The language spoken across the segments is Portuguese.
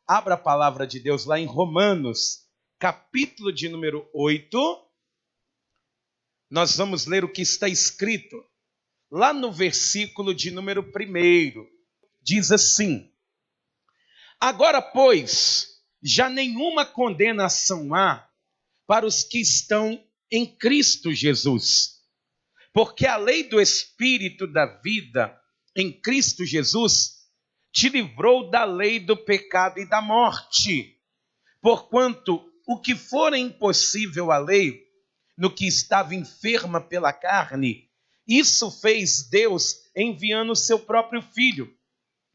Abra a palavra de Deus lá em Romanos, capítulo de número 8. Nós vamos ler o que está escrito lá no versículo de número 1. Diz assim: agora, pois, já nenhuma condenação há para os que estão em Cristo Jesus. Porque a lei do Espírito da vida em Cristo Jesus te livrou da lei do pecado e da morte. Porquanto o que for impossível à lei, no que estava enferma pela carne, isso fez Deus enviando o seu próprio Filho,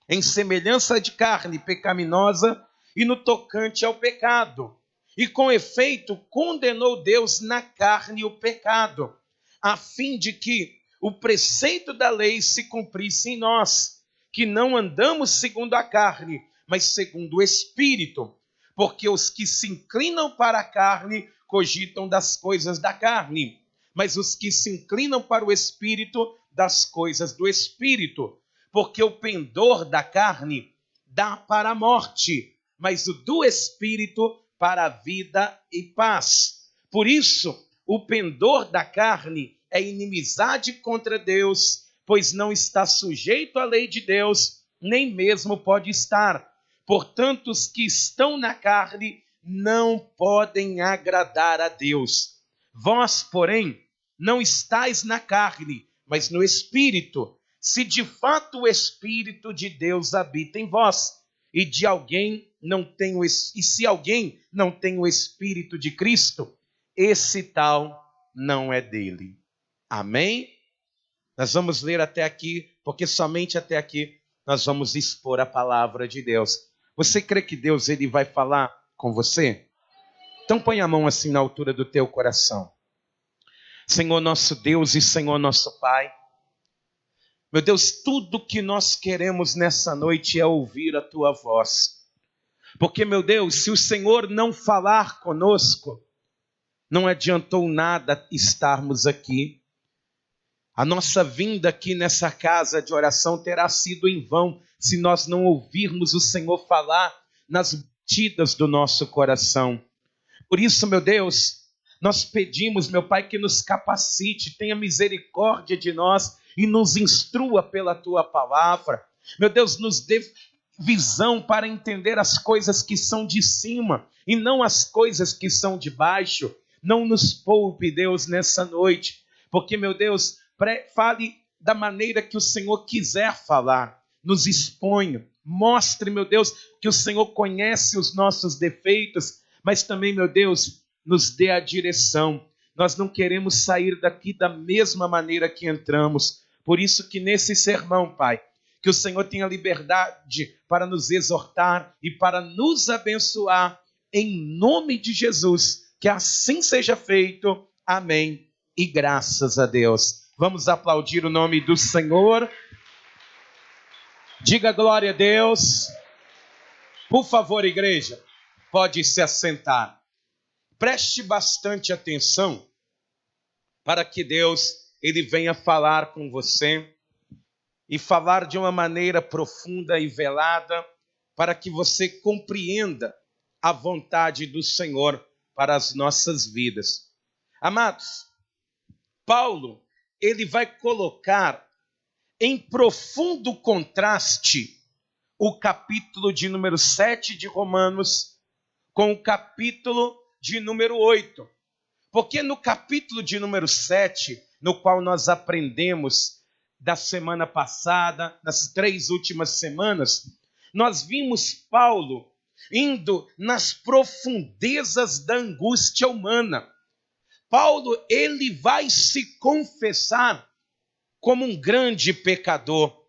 em semelhança de carne pecaminosa e no tocante ao pecado. E com efeito condenou Deus na carne o pecado, a fim de que o preceito da lei se cumprisse em nós, que não andamos segundo a carne, mas segundo o Espírito. Porque os que se inclinam para a carne cogitam das coisas da carne, mas os que se inclinam para o Espírito, das coisas do Espírito. Porque o pendor da carne dá para a morte, mas o do Espírito para a vida e paz. Por isso, o pendor da carne é inimizade contra Deus, pois não está sujeito à lei de Deus, nem mesmo pode estar. Portanto, os que estão na carne não podem agradar a Deus. Vós, porém, não estáis na carne, mas no Espírito, se de fato o Espírito de Deus habita em vós. E se alguém não tem o Espírito de Cristo, esse tal não é dele. Amém? Nós vamos ler até aqui, porque somente até aqui nós vamos expor a palavra de Deus. Você crê que Deus ele vai falar com você? Então põe a mão assim na altura do teu coração. Senhor nosso Deus e Senhor nosso Pai, meu Deus, tudo que nós queremos nessa noite é ouvir a tua voz. Porque, meu Deus, se o Senhor não falar conosco, não adiantou nada estarmos aqui. A nossa vinda aqui nessa casa de oração terá sido em vão se nós não ouvirmos o Senhor falar nas batidas do nosso coração. Por isso, meu Deus, nós pedimos, meu Pai, que nos capacite, tenha misericórdia de nós e nos instrua pela tua palavra. Meu Deus, nos dê visão para entender as coisas que são de cima e não as coisas que são de baixo. Não nos poupe, Deus, nessa noite, porque, meu Deus, fale da maneira que o Senhor quiser falar. Nos exponha, mostre, meu Deus, que o Senhor conhece os nossos defeitos, mas também, meu Deus, nos dê a direção. Nós não queremos sair daqui da mesma maneira que entramos. Por isso que nesse sermão, Pai, que o Senhor tenha liberdade para nos exortar e para nos abençoar, em nome de Jesus. Que assim seja feito. Amém. E graças a Deus. Vamos aplaudir o nome do Senhor. Diga glória a Deus. Por favor, igreja, pode se assentar. Preste bastante atenção para que Deus ele venha falar com você e falar de uma maneira profunda e velada para que você compreenda a vontade do Senhor para as nossas vidas. Amados, Paulo, ele vai colocar em profundo contraste o capítulo de número 7 de Romanos com o capítulo de número 8. Porque no capítulo de número 7, no qual nós aprendemos da semana passada, nas 3 últimas semanas, nós vimos Paulo indo nas profundezas da angústia humana. Paulo, ele vai se confessar como um grande pecador.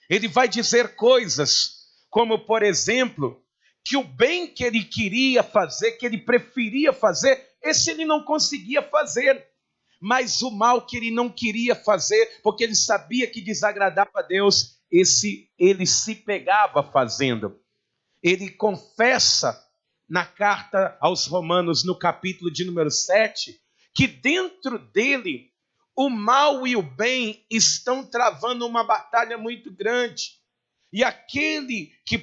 Ele vai dizer coisas como, por exemplo, que o bem que ele queria fazer, que ele preferia fazer, esse ele não conseguia fazer. Mas o mal que ele não queria fazer, porque ele sabia que desagradava a Deus, esse ele se pegava fazendo. Ele confessa na carta aos Romanos, no capítulo de número 7, que dentro dele o mal e o bem estão travando uma batalha muito grande. E aquele que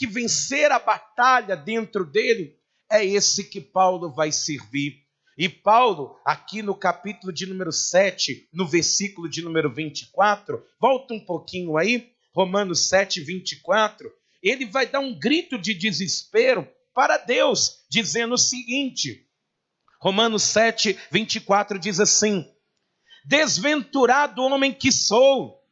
vencer a batalha dentro dele, é esse que Paulo vai servir. E Paulo, aqui no capítulo de número 7, no versículo de número 24, volta um pouquinho aí, Romanos 7, 24, ele vai dar um grito de desespero para Deus, dizendo o seguinte, Romanos 7, 24 diz assim, desventurado homem que sou,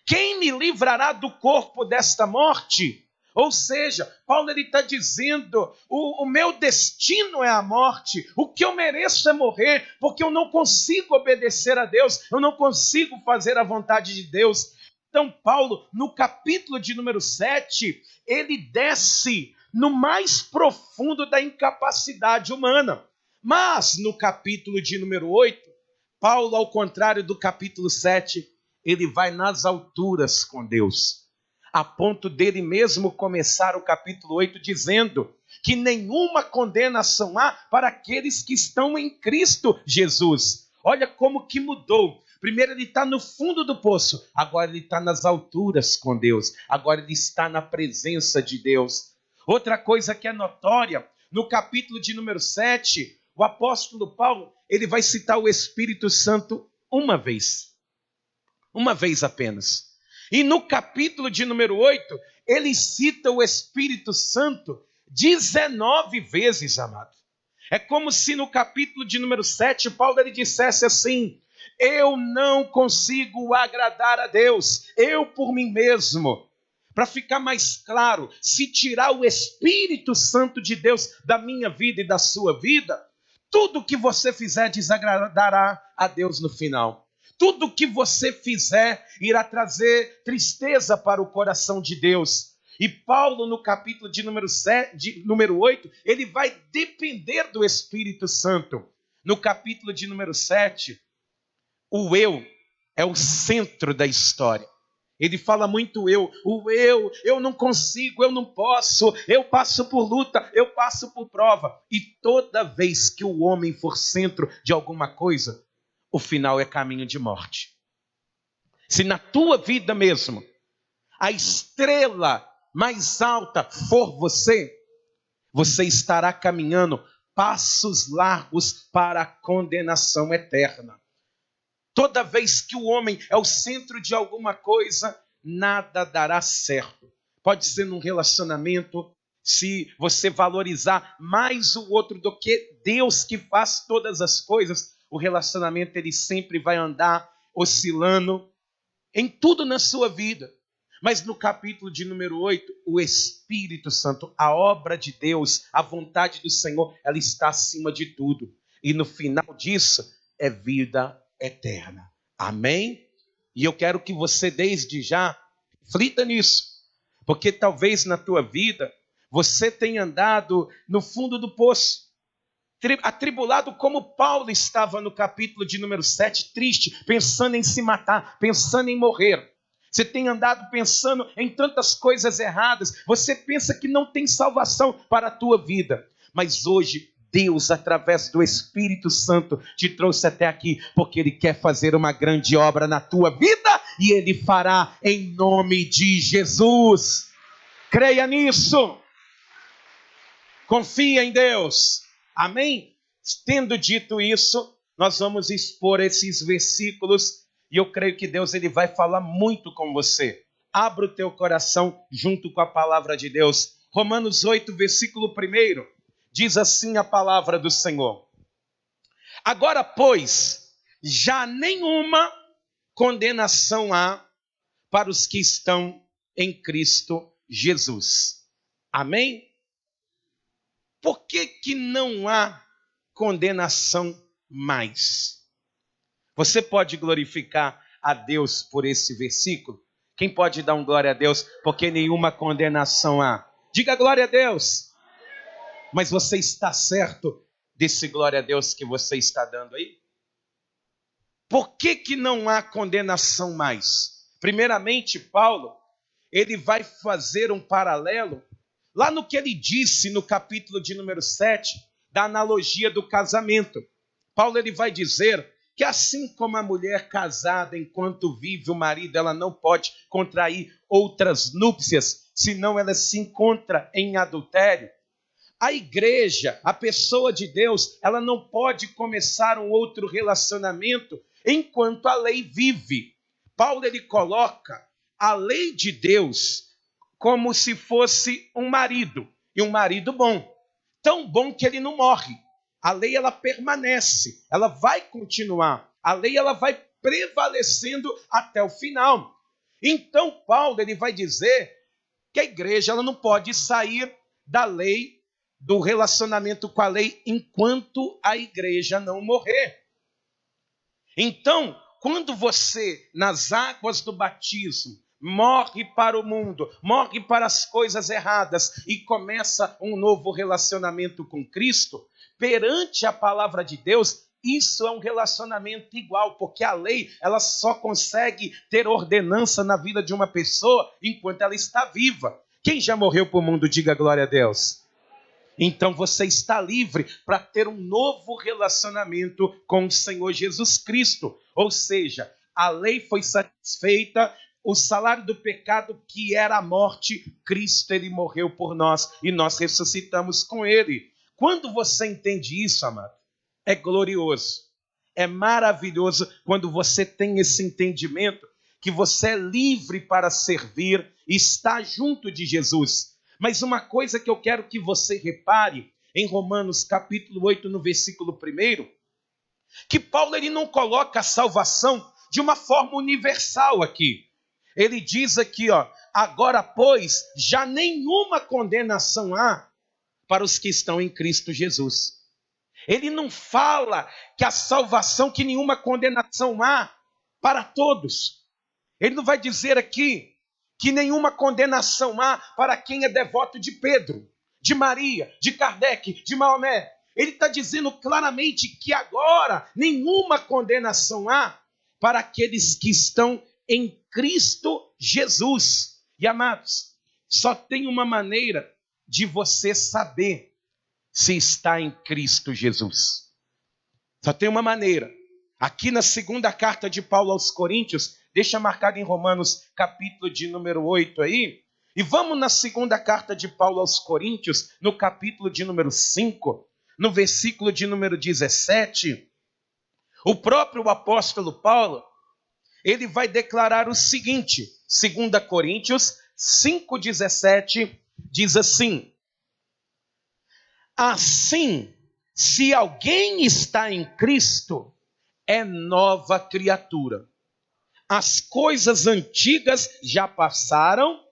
quem me livrará do corpo desta morte? Ou seja, Paulo está dizendo, o meu destino é a morte, o que eu mereço é morrer, porque eu não consigo obedecer a Deus, eu não consigo fazer a vontade de Deus. Então Paulo, no capítulo de número 7, ele desce no mais profundo da incapacidade humana. Mas no capítulo de número 8, Paulo, ao contrário do capítulo 7, ele vai nas alturas com Deus, a ponto dele mesmo começar o capítulo 8 dizendo que nenhuma condenação há para aqueles que estão em Cristo Jesus. Olha como que mudou. Primeiro ele está no fundo do poço, agora ele está nas alturas com Deus, agora ele está na presença de Deus. Outra coisa que é notória, no capítulo de número 7, o apóstolo Paulo, ele vai citar o Espírito Santo uma vez apenas. E no capítulo de número 8, ele cita o Espírito Santo 19 vezes, amado. É como se no capítulo de número 7, Paulo ele dissesse assim, eu não consigo agradar a Deus, eu por mim mesmo. Para ficar mais claro, se tirar o Espírito Santo de Deus da minha vida e da sua vida, tudo que você fizer desagradará a Deus no final. Tudo que você fizer irá trazer tristeza para o coração de Deus. E Paulo, no capítulo de número 8, ele vai depender do Espírito Santo. No capítulo de número 7, o eu é o centro da história. Ele fala muito eu não consigo, eu não posso, eu passo por luta, eu passo por prova. E toda vez que o homem for centro de alguma coisa, o final é caminho de morte. Se na tua vida mesmo, a estrela mais alta for você, você estará caminhando passos largos para a condenação eterna. Toda vez que o homem é o centro de alguma coisa, nada dará certo. Pode ser num relacionamento, se você valorizar mais o outro do que Deus que faz todas as coisas, o relacionamento ele sempre vai andar oscilando em tudo na sua vida. Mas no capítulo de número 8, o Espírito Santo, a obra de Deus, a vontade do Senhor, ela está acima de tudo. E no final disso é vida eterna. Amém? E eu quero que você desde já reflita nisso. Porque talvez na tua vida você tenha andado no fundo do poço, atribulado como Paulo estava no capítulo de número 7, triste, pensando em se matar, pensando em morrer. Você tem andado pensando em tantas coisas erradas, você pensa que não tem salvação para a tua vida. Mas hoje, Deus, através do Espírito Santo, te trouxe até aqui, porque Ele quer fazer uma grande obra na tua vida, e Ele fará em nome de Jesus. Creia nisso. Confia em Deus. Amém? Tendo dito isso, nós vamos expor esses versículos e eu creio que Deus ele vai falar muito com você. Abra o teu coração junto com a palavra de Deus. Romanos 8, versículo 1, diz assim a palavra do Senhor. Agora, pois, já nenhuma condenação há para os que estão em Cristo Jesus. Amém? Por que não há condenação mais? Você pode glorificar a Deus por esse versículo? Quem pode dar um glória a Deus? Porque nenhuma condenação há. Diga glória a Deus. Mas você está certo desse glória a Deus que você está dando aí? Por que não há condenação mais? Primeiramente, Paulo, ele vai fazer um paralelo lá no que ele disse no capítulo de número 7, da analogia do casamento. Paulo ele vai dizer que assim como a mulher casada, enquanto vive o marido, ela não pode contrair outras núpcias, senão ela se encontra em adultério. A igreja, a pessoa de Deus, ela não pode começar um outro relacionamento enquanto a lei vive. Paulo, ele coloca a lei de Deus como se fosse um marido, e um marido bom. Tão bom que ele não morre. A lei, ela permanece, ela vai continuar. A lei, ela vai prevalecendo até o final. Então, Paulo, ele vai dizer que a igreja, ela não pode sair da lei, do relacionamento com a lei, enquanto a igreja não morrer. Então, quando você, nas águas do batismo, morre para o mundo, morre para as coisas erradas e começa um novo relacionamento com Cristo, perante a palavra de Deus, isso é um relacionamento igual, porque a lei, ela só consegue ter ordenança na vida de uma pessoa enquanto ela está viva. Quem já morreu para o mundo, diga glória a Deus. Então você está livre para ter um novo relacionamento com o Senhor Jesus Cristo. Ou seja, a lei foi satisfeita, o salário do pecado, que era a morte, Cristo, ele morreu por nós e nós ressuscitamos com ele. Quando você entende isso, amado, é glorioso, é maravilhoso quando você tem esse entendimento que você é livre para servir e está junto de Jesus. Mas uma coisa que eu quero que você repare em Romanos capítulo 8, no versículo 1, que Paulo, ele não coloca a salvação de uma forma universal aqui. Ele diz aqui, agora, pois, já nenhuma condenação há para os que estão em Cristo Jesus. Ele não fala que a salvação, que nenhuma condenação há para todos. Ele não vai dizer aqui que nenhuma condenação há para quem é devoto de Pedro, de Maria, de Kardec, de Maomé. Ele está dizendo claramente que agora nenhuma condenação há para aqueles que estão em Cristo Jesus. E amados, só tem uma maneira de você saber se está em Cristo Jesus. Só tem uma maneira. Aqui na segunda carta de Paulo aos Coríntios, deixa marcado em Romanos capítulo de número 8 aí, e vamos na segunda carta de Paulo aos Coríntios, no capítulo de número 5, no versículo de número 17, o próprio apóstolo Paulo, ele vai declarar o seguinte, 2 Coríntios 5,17, diz assim: assim, se alguém está em Cristo, é nova criatura. As coisas antigas já passaram,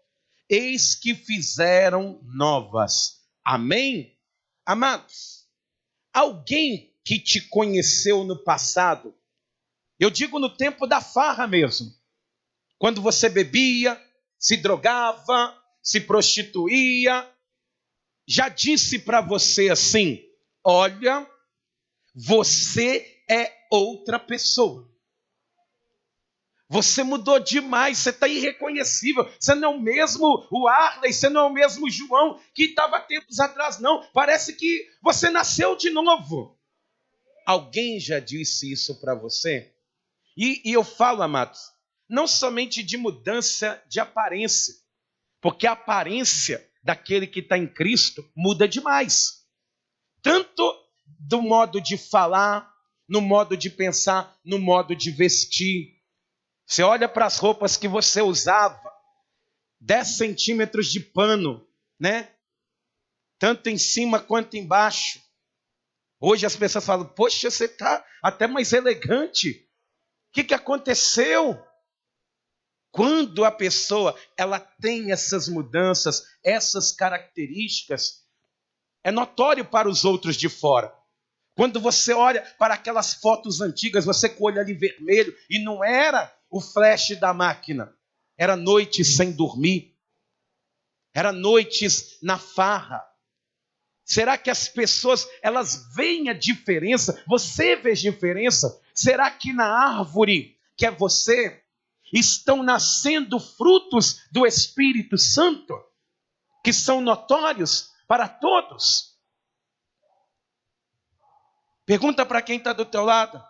eis que fizeram novas. Amém? Amados, alguém que te conheceu no passado, eu digo no tempo da farra mesmo, quando você bebia, se drogava, se prostituía, já disse para você assim: olha, você é outra pessoa. Você mudou demais, você está irreconhecível. Você não é o mesmo o Arley, você não é o mesmo João que estava tempos atrás, não. Parece que você nasceu de novo. Alguém já disse isso para você? E eu falo, amados, não somente de mudança de aparência, porque a aparência daquele que está em Cristo muda demais. Tanto do modo de falar, no modo de pensar, no modo de vestir. Você olha para as roupas que você usava, 10 centímetros de pano, né? Tanto em cima quanto embaixo. Hoje as pessoas falam: poxa, você está até mais elegante. O que aconteceu? Quando a pessoa ela tem essas mudanças, essas características, é notório para os outros de fora. Quando você olha para aquelas fotos antigas, você com o olho ali vermelho, e não era o flash da máquina, era noites sem dormir, era noites na farra. Será que as pessoas, elas veem a diferença? Você vê a diferença? Será que na árvore, que é você, estão nascendo frutos do Espírito Santo, que são notórios para todos? Pergunta para quem está do teu lado.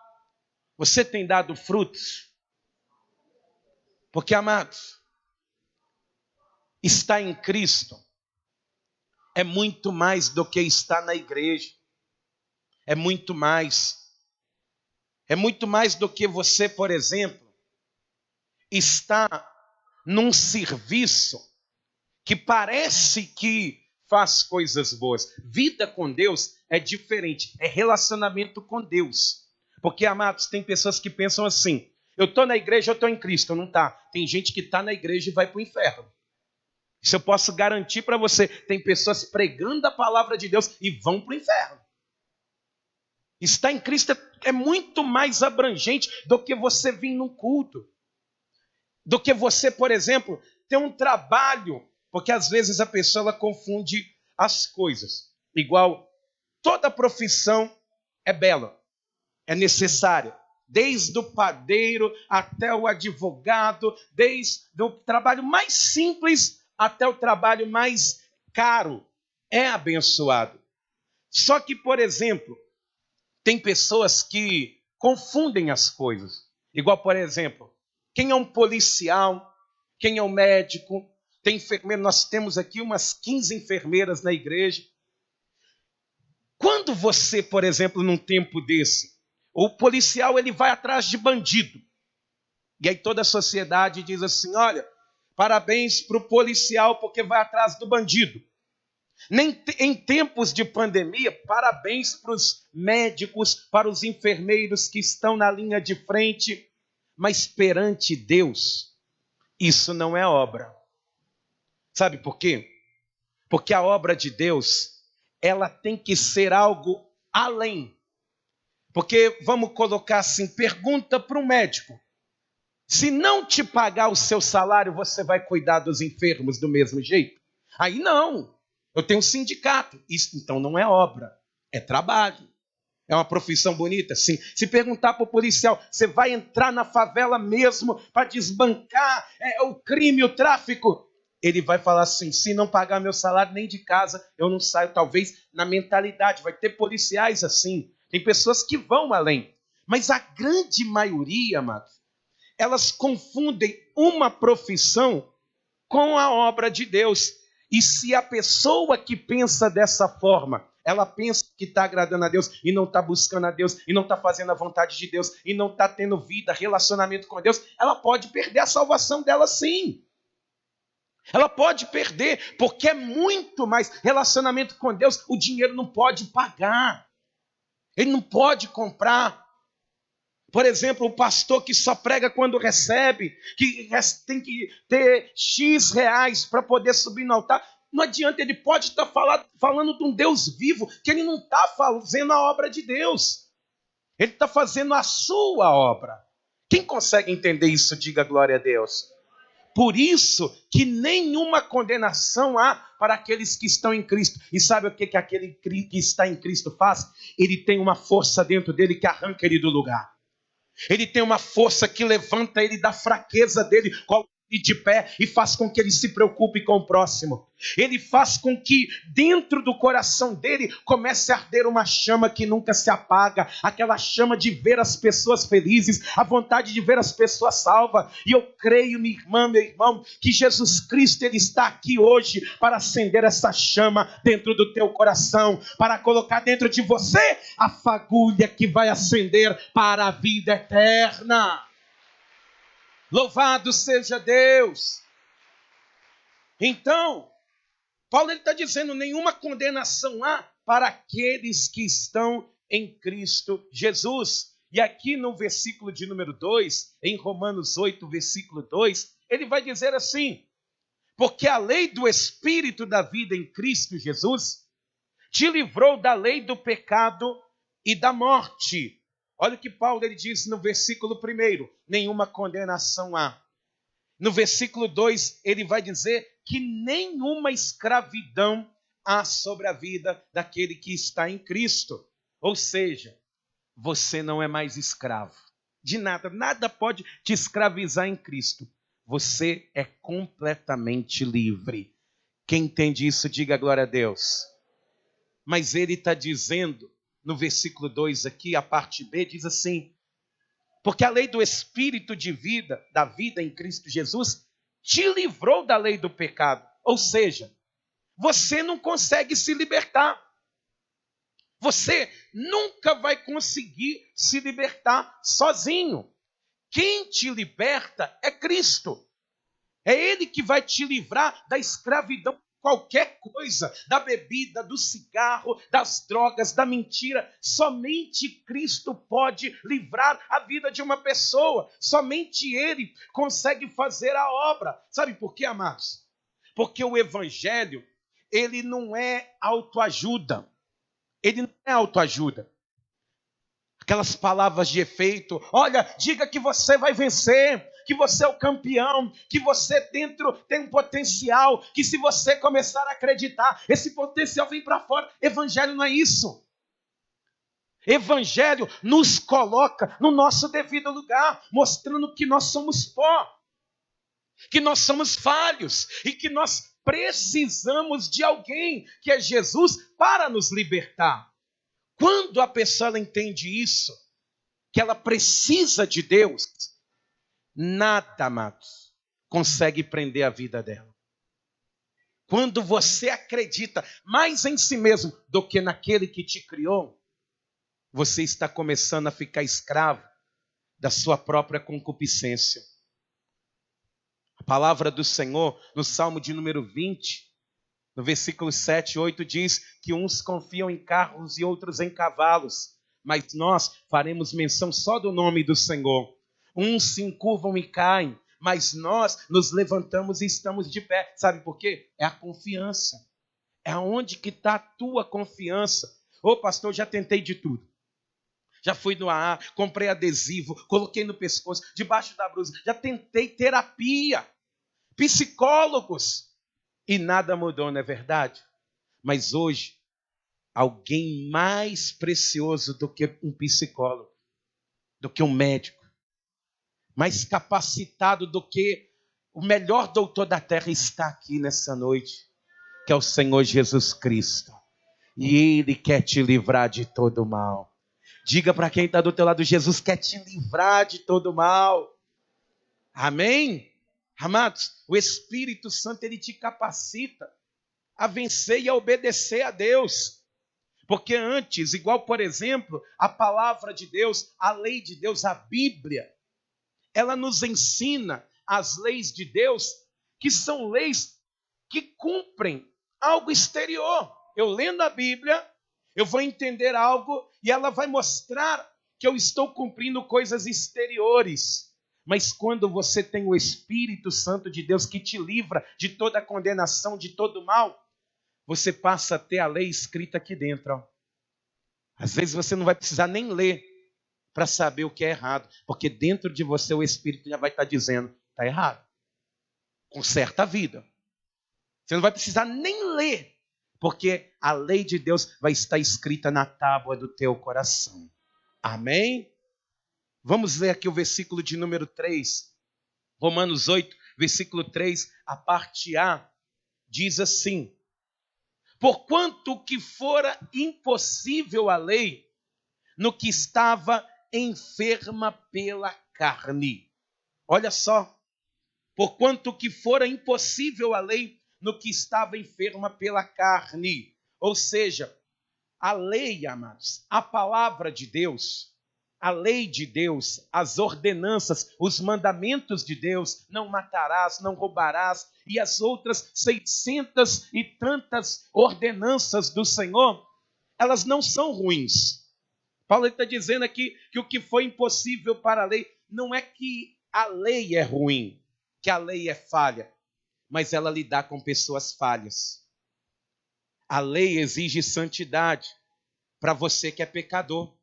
Você tem dado frutos? Porque, amados, estar em Cristo é muito mais do que estar na igreja. É muito mais. É muito mais do que você, por exemplo, estar num serviço que parece que faz coisas boas. Vida com Deus é diferente, é relacionamento com Deus. Porque, amados, tem pessoas que pensam assim: eu estou na igreja, eu estou em Cristo. Não está. Tem gente que está na igreja e vai para o inferno. Isso eu posso garantir para você. Tem pessoas pregando a palavra de Deus e vão para o inferno. Estar em Cristo é muito mais abrangente do que você vir num culto. Do que você, por exemplo, ter um trabalho. Porque às vezes a pessoa ela confunde as coisas. Igual, toda profissão é bela, é necessária. Desde o padeiro até o advogado, desde o trabalho mais simples até o trabalho mais caro, é abençoado. Só que, por exemplo, tem pessoas que confundem as coisas. Igual, por exemplo, quem é um policial, quem é um médico, tem enfermeiro. Nós temos aqui umas 15 enfermeiras na igreja. Quando você, por exemplo, num tempo desse, o policial ele vai atrás de bandido. E aí toda a sociedade diz assim: olha, parabéns para o policial porque vai atrás do bandido. Em tempos de pandemia, parabéns para os médicos, para os enfermeiros que estão na linha de frente. Mas perante Deus, isso não é obra. Sabe por quê? Porque a obra de Deus, ela tem que ser algo além. Porque, vamos colocar assim, pergunta para um médico: se não te pagar o seu salário, você vai cuidar dos enfermos do mesmo jeito? Aí não. Eu tenho um sindicato. Isso então não é obra, é trabalho. É uma profissão bonita, sim. Se perguntar para o policial: você vai entrar na favela mesmo para desbancar o crime, o tráfico? Ele vai falar assim: se não pagar meu salário, nem de casa eu não saio. Talvez na mentalidade, vai ter policiais assim. Tem pessoas que vão além. Mas a grande maioria, amados, elas confundem uma profissão com a obra de Deus. E se a pessoa que pensa dessa forma, ela pensa que está agradando a Deus e não está buscando a Deus, e não está fazendo a vontade de Deus, e não está tendo vida, relacionamento com Deus, ela pode perder a salvação dela sim. Ela pode perder, porque é muito mais relacionamento com Deus. O dinheiro não pode pagar, ele não pode comprar. Por exemplo, o pastor que só prega quando recebe, que tem que ter X reais para poder subir no altar. Não adianta, ele pode estar falando de um Deus vivo, que ele não está fazendo a obra de Deus. Ele está fazendo a sua obra. Quem consegue entender isso, diga glória a Deus. Por isso que nenhuma condenação há para aqueles que estão em Cristo. E sabe o que aquele que está em Cristo faz? Ele tem uma força dentro dele que arranca ele do lugar. Ele tem uma força que levanta ele da fraqueza dele, coloca ele de pé e faz com que ele se preocupe com o próximo. Ele faz com que dentro do coração dele comece a arder uma chama que nunca se apaga, aquela chama de ver as pessoas felizes, a vontade de ver as pessoas salvas. E eu creio, minha irmã, meu irmão, que Jesus Cristo ele está aqui hoje para acender essa chama dentro do teu coração, para colocar dentro de você a fagulha que vai acender para a vida eterna. Louvado seja Deus! Então, Paulo está dizendo: nenhuma condenação há para aqueles que estão em Cristo Jesus. E aqui no versículo de número 2, em Romanos 8, versículo 2, ele vai dizer assim: porque a lei do Espírito da vida em Cristo Jesus te livrou da lei do pecado e da morte. Olha o que Paulo ele diz no versículo 1, nenhuma condenação há. No versículo 2, ele vai dizer que nenhuma escravidão há sobre a vida daquele que está em Cristo. Ou seja, você não é mais escravo de nada. Nada pode te escravizar em Cristo. Você é completamente livre. Quem entende isso, diga glória a Deus. Mas ele está dizendo, no versículo 2 aqui, a parte B, diz assim: Porque a lei do Espírito de vida, da vida em Cristo Jesus, te livrou da lei do pecado. Ou seja, você não consegue se libertar. Você nunca vai conseguir se libertar sozinho. Quem te liberta é Cristo. É Ele que vai te livrar da escravidão, qualquer coisa, da bebida, do cigarro, das drogas, da mentira. Somente Cristo pode livrar a vida de uma pessoa. Somente Ele consegue fazer a obra. Sabe por quê, amados? Porque o Evangelho, ele não é autoajuda. Ele não é autoajuda. Aquelas palavras de efeito. Olha, diga que você vai vencer, que você é o campeão, que você dentro tem um potencial, que se você começar a acreditar, esse potencial vem para fora. Evangelho não é isso. Evangelho nos coloca no nosso devido lugar, mostrando que nós somos pó, que nós somos falhos e que nós precisamos de alguém, que é Jesus, para nos libertar. Quando a pessoa ela entende isso, que ela precisa de Deus, nada, amados, consegue prender a vida dela. Quando você acredita mais em si mesmo do que naquele que te criou, você está começando a ficar escravo da sua própria concupiscência. A palavra do Senhor, no Salmo de número 20, no versículo 7 e 8, diz que uns confiam em carros e outros em cavalos, mas nós faremos menção só do nome do Senhor. Uns se encurvam e caem, mas nós nos levantamos e estamos de pé. Sabe por quê? É a confiança. É aonde que está a tua confiança. Ô pastor, eu já tentei de tudo. Já fui no AA, comprei adesivo, coloquei no pescoço, debaixo da blusa. Já tentei terapia, psicólogos. E nada mudou, não é verdade? Mas hoje, alguém mais precioso do que um psicólogo, do que um médico, mais capacitado do que o melhor doutor da terra está aqui nessa noite, que é o Senhor Jesus Cristo. E Ele quer te livrar de todo mal. Diga para quem está do teu lado, Jesus quer te livrar de todo mal. Amém? Amados, o Espírito Santo, ele te capacita a vencer e a obedecer a Deus. Porque antes, igual por exemplo, a palavra de Deus, a lei de Deus, a Bíblia, ela nos ensina as leis de Deus, que são leis que cumprem algo exterior. Eu lendo a Bíblia, eu vou entender algo e ela vai mostrar que eu estou cumprindo coisas exteriores. Mas quando você tem o Espírito Santo de Deus que te livra de toda a condenação, de todo mal, você passa a ter a lei escrita aqui dentro. Ó. Às vezes você não vai precisar nem ler para saber o que é errado, porque dentro de você o Espírito já vai estar dizendo, está errado. Conserta a vida. Você não vai precisar nem ler, porque a lei de Deus vai estar escrita na tábua do teu coração. Amém? Vamos ler aqui o versículo de número 3. Romanos 8, versículo 3, a parte A, diz assim: porquanto que fora impossível a lei, no que estava enferma pela carne. Olha só. Porquanto que fora impossível a lei, no que estava enferma pela carne. Ou seja, a lei, amados, a palavra de Deus, a lei de Deus, as ordenanças, os mandamentos de Deus, não matarás, não roubarás, e as outras 600 e tantas ordenanças do Senhor, elas não são ruins. Paulo está dizendo aqui que o que foi impossível para a lei, não é que a lei é ruim, que a lei é falha, mas ela lidar com pessoas falhas. A lei exige santidade para você que é pecador.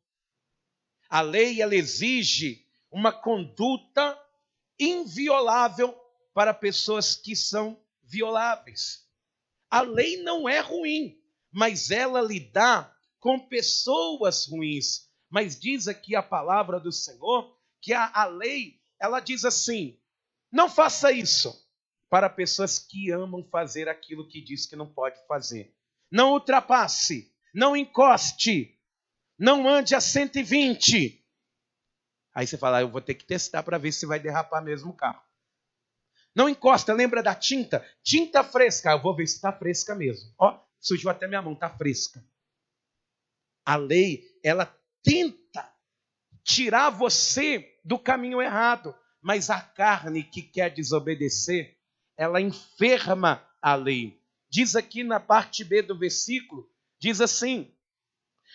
A lei, ela exige uma conduta inviolável para pessoas que são violáveis. A lei não é ruim, mas ela lidar com pessoas ruins. Mas diz aqui a palavra do Senhor que a lei, ela diz assim, não faça isso para pessoas que amam fazer aquilo que diz que não pode fazer. Não ultrapasse, não encoste, não ande a 120. Aí você fala, eu vou ter que testar para ver se vai derrapar mesmo o carro. Não encosta, lembra da tinta? Tinta fresca, eu vou ver se está fresca mesmo. Ó, sujou até minha mão, está fresca. A lei, ela tenta tirar você do caminho errado, mas a carne que quer desobedecer, ela enferma a lei. Diz aqui na parte B do versículo, diz assim,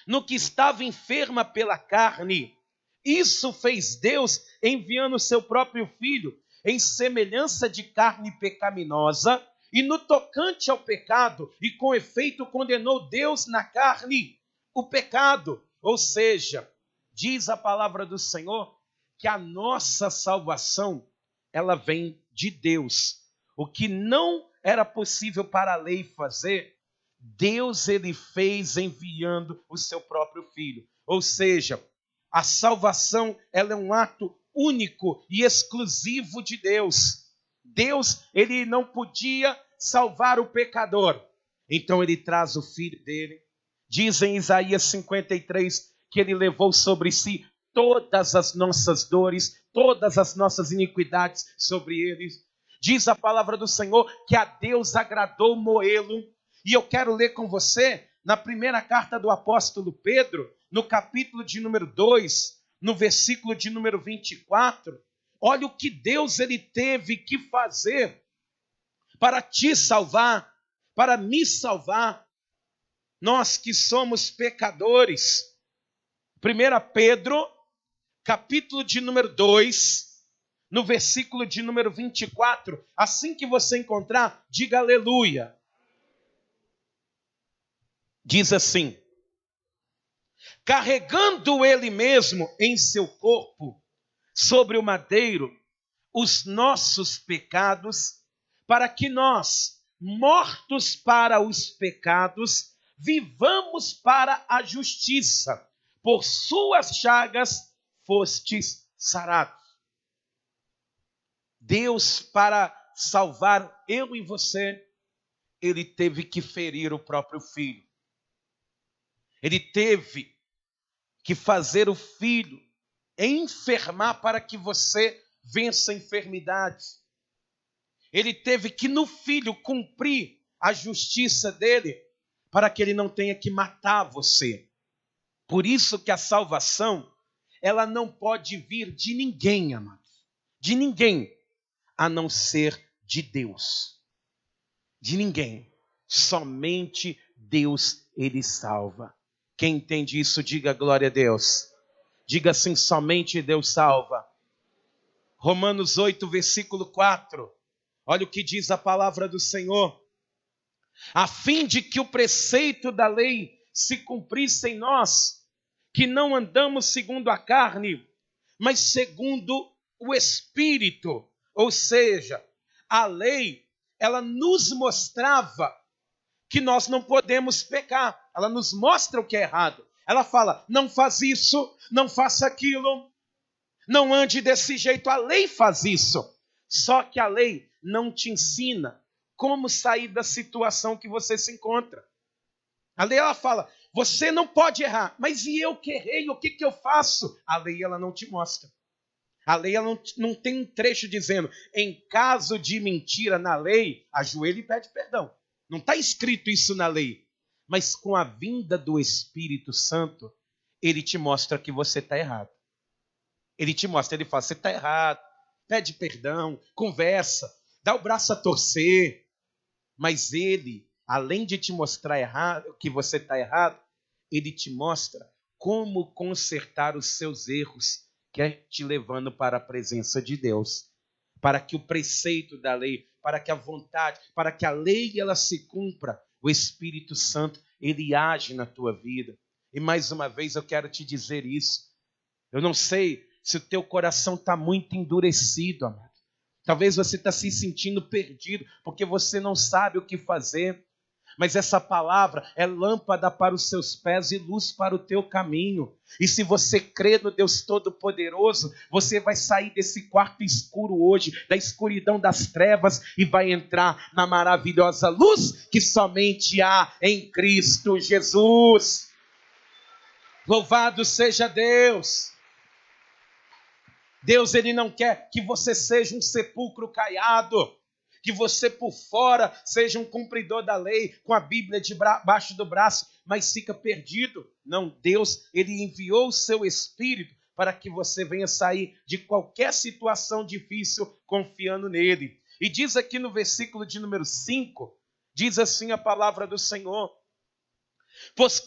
no que estava enferma pela carne, isso fez Deus enviando o seu próprio Filho em semelhança de carne pecaminosa, e no tocante ao pecado, e com efeito condenou Deus na carne o pecado. Ou seja, diz a palavra do Senhor que a nossa salvação, ela vem de Deus. O que não era possível para a lei fazer, Deus ele fez enviando o seu próprio Filho. Ou seja, a salvação ela é um ato único e exclusivo de Deus. Deus ele não podia salvar o pecador. Então ele traz o Filho dele. Diz em Isaías 53 que ele levou sobre si todas as nossas dores, todas as nossas iniquidades sobre ele. Diz a palavra do Senhor que a Deus agradou moê-lo. E eu quero ler com você na primeira carta do apóstolo Pedro, no capítulo de número 2, no versículo de número 24. Olha o que Deus ele teve que fazer para te salvar, para me salvar. Nós que somos pecadores. 1 Pedro, capítulo de número 2, no versículo de número 24. Assim que você encontrar, diga aleluia. Diz assim, carregando ele mesmo em seu corpo, sobre o madeiro, os nossos pecados, para que nós, mortos para os pecados, vivamos para a justiça. Por suas chagas fostes sarados. Deus, para salvar eu e você, ele teve que ferir o próprio Filho. Ele teve que fazer o Filho enfermar para que você vença a enfermidade. Ele teve que no Filho cumprir a justiça dele para que ele não tenha que matar você. Por isso que a salvação, ela não pode vir de ninguém, amados. De ninguém, a não ser de Deus. De ninguém. Somente Deus, ele salva. Quem entende isso, diga glória a Deus. Diga assim, somente Deus salva. Romanos 8, versículo 4. Olha o que diz a palavra do Senhor. A fim de que o preceito da lei se cumprisse em nós, que não andamos segundo a carne, mas segundo o Espírito. Ou seja, a lei, ela nos mostrava que nós não podemos pecar. Ela nos mostra o que é errado. Ela fala, não faz isso, não faça aquilo, não ande desse jeito. A lei faz isso. Só que a lei não te ensina como sair da situação que você se encontra. A lei, ela fala, você não pode errar. Mas e eu que errei, o que eu faço? A lei, ela não te mostra. A lei, ela não tem um trecho dizendo, em caso de mentira na lei, ajoelha e pede perdão. Não está escrito isso na lei. Mas com a vinda do Espírito Santo, ele te mostra que você está errado. Ele te mostra, ele fala, você está errado. Pede perdão, conversa, dá o braço a torcer. Mas ele, além de te mostrar errado, que você está errado, ele te mostra como consertar os seus erros, que é te levando para a presença de Deus. Para que o preceito da lei, para que a vontade, para que a lei ela se cumpra, o Espírito Santo, ele age na tua vida. E mais uma vez eu quero te dizer isso. Eu não sei se o teu coração está muito endurecido, amado. Talvez você está se sentindo perdido, porque você não sabe o que fazer. Mas essa palavra é lâmpada para os seus pés e luz para o teu caminho. E se você crê no Deus Todo-Poderoso, você vai sair desse quarto escuro hoje, da escuridão das trevas, e vai entrar na maravilhosa luz que somente há em Cristo Jesus. Louvado seja Deus! Deus, ele não quer que você seja um sepulcro caiado, que você por fora seja um cumpridor da lei, com a Bíblia debaixo do braço, mas fica perdido. Não, Deus, ele enviou o seu Espírito para que você venha sair de qualquer situação difícil confiando nele. E diz aqui no versículo de número 5, diz assim a palavra do Senhor: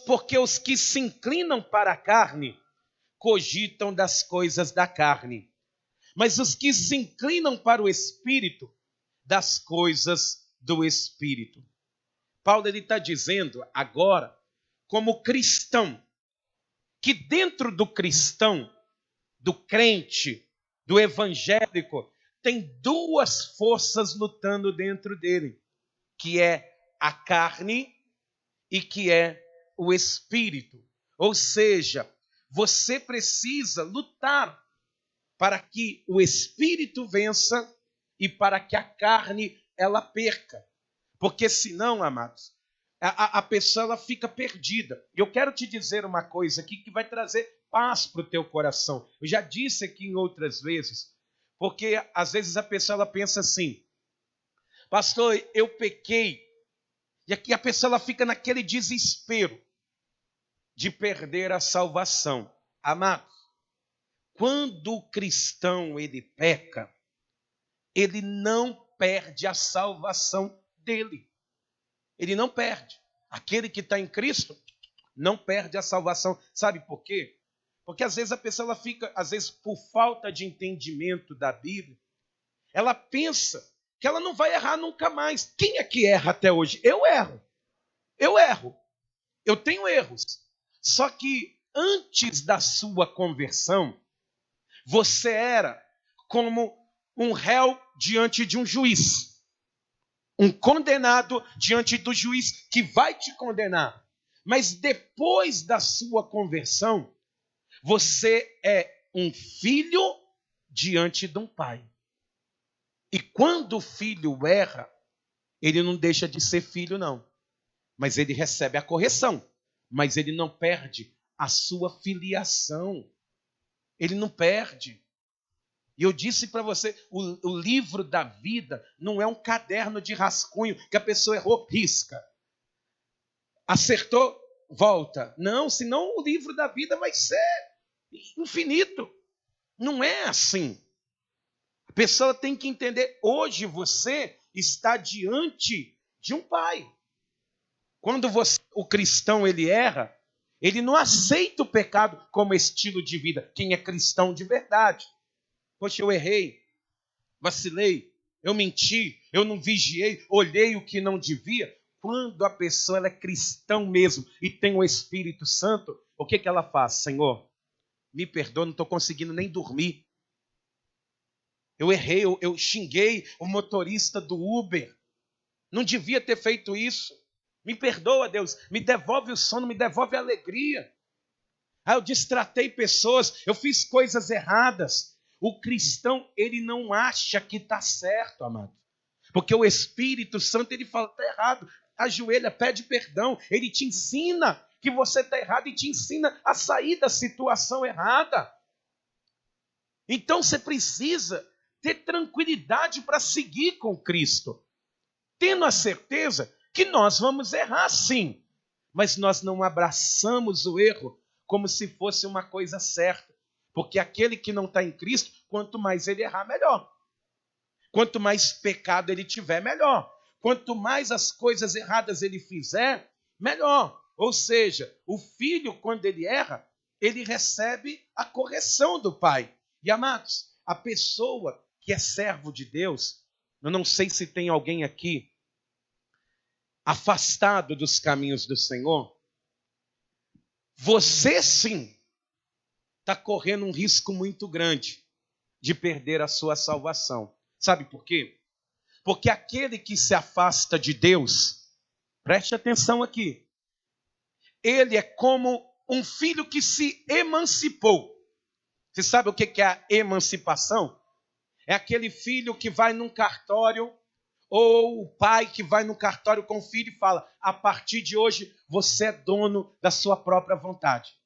porque os que se inclinam para a carne cogitam das coisas da carne, mas os que se inclinam para o Espírito, das coisas do Espírito. Paulo está dizendo agora, como cristão, que dentro do cristão, do crente, do evangélico, tem duas forças lutando dentro dele, que é a carne e que é o Espírito. Ou seja, você precisa lutar para que o Espírito vença e para que a carne ela perca. Porque senão, amados, a pessoa ela fica perdida. Eu quero te dizer uma coisa aqui que vai trazer paz para o teu coração. Eu já disse aqui em outras vezes, porque às vezes a pessoa ela pensa assim: pastor, eu pequei. E aqui a pessoa ela fica naquele desespero de perder a salvação. Amados, quando o cristão ele peca, ele não perde a salvação dele. Ele não perde. Aquele que está em Cristo não perde a salvação. Sabe por quê? Porque às vezes a pessoa ela fica, às vezes por falta de entendimento da Bíblia, ela pensa que ela não vai errar nunca mais. Quem é que erra até hoje? Eu erro. Eu tenho erros. Só que antes da sua conversão, você era como um réu diante de um juiz, um condenado diante do juiz que vai te condenar. Mas depois da sua conversão, você é um filho diante de um pai. E quando o filho erra, ele não deixa de ser filho, não. Mas ele recebe a correção. Mas ele não perde a sua filiação. Ele não perde. E eu disse para você, o livro da vida não é um caderno de rascunho que a pessoa errou, risca. Acertou, volta. Não, senão o livro da vida vai ser infinito. Não é assim. A pessoa tem que entender, hoje você está diante de um pai. Quando o cristão ele erra, ele não aceita o pecado como estilo de vida. Quem é cristão de verdade. Poxa, eu errei, vacilei, eu menti, eu não vigiei, olhei o que não devia. Quando a pessoa ela é cristão mesmo e tem o Espírito Santo, o que ela faz? Senhor, me perdoa, não estou conseguindo nem dormir. Eu errei, eu xinguei o motorista do Uber. Não devia ter feito isso. Me perdoa, Deus, me devolve o sono, me devolve a alegria. Eu distratei pessoas, eu fiz coisas erradas. O cristão, ele não acha que está certo, amado. Porque o Espírito Santo, ele fala, está errado. Ajoelha, pede perdão. Ele te ensina que você está errado e te ensina a sair da situação errada. Então você precisa ter tranquilidade para seguir com Cristo. Tendo a certeza que nós vamos errar sim. Mas nós não abraçamos o erro como se fosse uma coisa certa. Porque aquele que não está em Cristo, quanto mais ele errar, melhor. Quanto mais pecado ele tiver, melhor. Quanto mais as coisas erradas ele fizer, melhor. Ou seja, o filho, quando ele erra, ele recebe a correção do pai. E amados, a pessoa que é servo de Deus, eu não sei se tem alguém aqui afastado dos caminhos do Senhor, você sim está correndo um risco muito grande de perder a sua salvação. Sabe por quê? Porque aquele que se afasta de Deus, preste atenção aqui, ele é como um filho que se emancipou. Você sabe o que é a emancipação? É aquele filho que vai num cartório, ou o pai que vai no cartório com o filho e fala, a partir de hoje você é dono da sua própria vontade.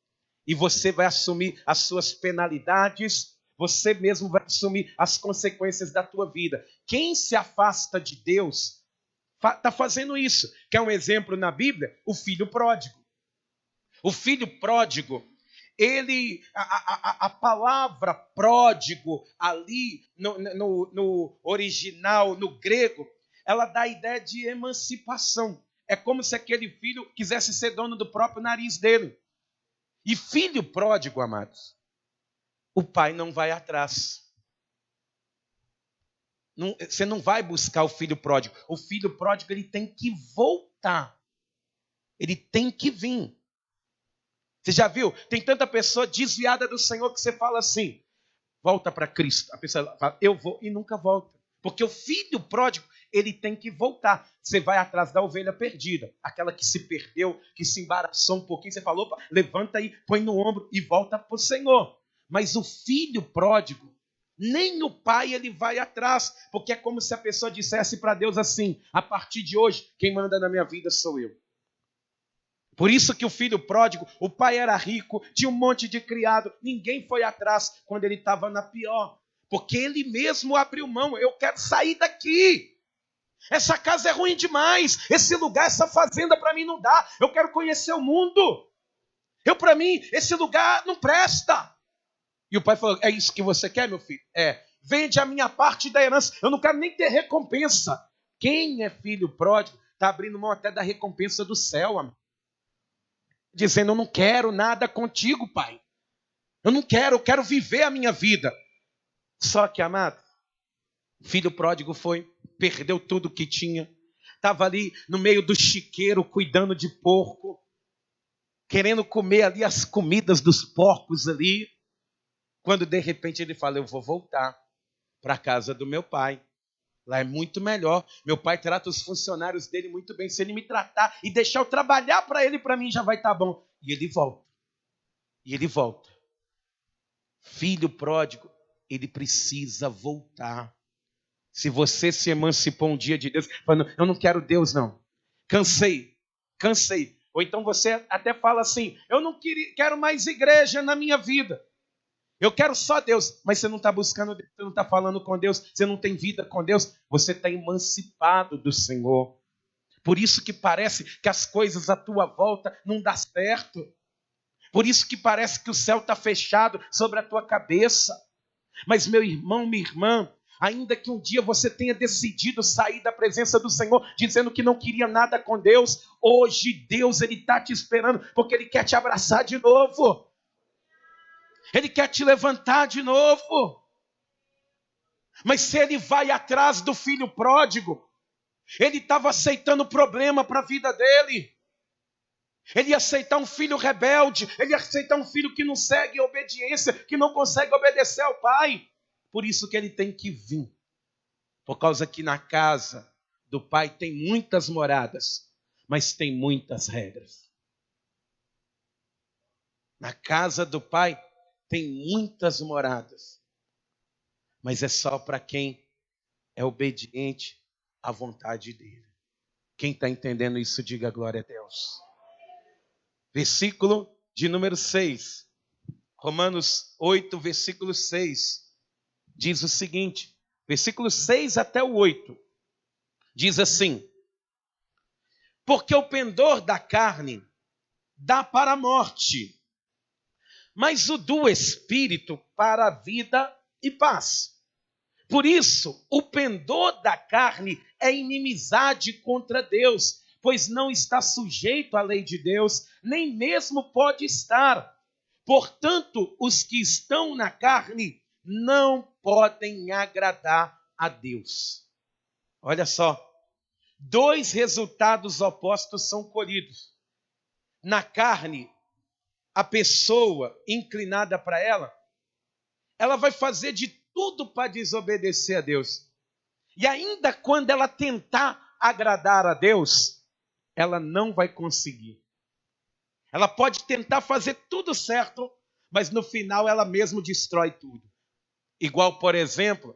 E você vai assumir as suas penalidades, você mesmo vai assumir as consequências da tua vida. Quem se afasta de Deus está fazendo isso. Quer um exemplo na Bíblia? O filho pródigo. O filho pródigo, a palavra pródigo ali no original, no grego, ela dá a ideia de emancipação. É como se aquele filho quisesse ser dono do próprio nariz dele. E filho pródigo, amados, o pai não vai atrás. Você não vai buscar o filho pródigo. O filho pródigo, ele tem que voltar. Ele tem que vir. Você já viu? Tem tanta pessoa desviada do Senhor que você fala assim, volta para Cristo. A pessoa fala, eu vou, e nunca volta. Porque o filho pródigo, ele tem que voltar. Você vai atrás da ovelha perdida. Aquela que se perdeu, que se embaraçou um pouquinho. Você falou, opa, levanta aí, põe no ombro e volta para o Senhor. Mas o filho pródigo, nem o pai ele vai atrás. Porque é como se a pessoa dissesse para Deus assim, a partir de hoje, quem manda na minha vida sou eu. Por isso que o filho pródigo, o pai era rico, tinha um monte de criado, ninguém foi atrás quando ele estava na pior. Porque ele mesmo abriu mão, eu quero sair daqui. Essa casa é ruim demais, esse lugar, essa fazenda para mim não dá. Eu quero conhecer o mundo. Para mim, esse lugar não presta. E o pai falou, é isso que você quer, meu filho? Vende a minha parte da herança, eu não quero nem ter recompensa. Quem é filho pródigo está abrindo mão até da recompensa do céu, amor. Dizendo, eu não quero nada contigo, pai. Eu quero viver a minha vida. Só que, amado, o filho pródigo perdeu tudo que tinha. Estava ali no meio do chiqueiro, cuidando de porco, querendo comer ali as comidas dos porcos ali. Quando de repente ele fala, eu vou voltar para a casa do meu pai. Lá é muito melhor. Meu pai trata os funcionários dele muito bem. Se ele me tratar e deixar eu trabalhar para ele, para mim já vai estar bom. E ele volta. E ele volta. Filho pródigo, ele precisa voltar. Se você se emancipou um dia de Deus, falando, eu não quero Deus não. Cansei. Ou então você até fala assim, eu não quero mais igreja na minha vida. Eu quero só Deus, mas você não está buscando Deus, você não está falando com Deus, você não tem vida com Deus, você está emancipado do Senhor. Por isso que parece que as coisas à tua volta não dão certo. Por isso que parece que o céu está fechado sobre a tua cabeça. Mas meu irmão, minha irmã, ainda que um dia você tenha decidido sair da presença do Senhor, dizendo que não queria nada com Deus, hoje Deus está te esperando, porque Ele quer te abraçar de novo. Ele quer te levantar de novo. Mas se ele vai atrás do filho pródigo, ele estava aceitando problema para a vida dele. Ele ia aceitar um filho rebelde, ele ia aceitar um filho que não segue a obediência, que não consegue obedecer ao pai. Por isso que ele tem que vir. Por causa que na casa do pai tem muitas moradas, mas tem muitas regras. Na casa do pai tem muitas moradas, mas é só para quem é obediente à vontade dele. Quem está entendendo isso, diga glória a Deus. Versículo de número 6. Romanos 8, versículo 6. Diz o seguinte, versículo 6 até o 8. Diz assim, porque o pendor da carne dá para a morte, mas o do Espírito para a vida e paz. Por isso, o pendor da carne é inimizade contra Deus, pois não está sujeito à lei de Deus, nem mesmo pode estar. Portanto, os que estão na carne não podem agradar a Deus. Olha só, dois resultados opostos são colhidos. Na carne, a pessoa inclinada para ela vai fazer de tudo para desobedecer a Deus. E ainda quando ela tentar agradar a Deus, ela não vai conseguir. Ela pode tentar fazer tudo certo, mas no final ela mesma destrói tudo. Igual, por exemplo,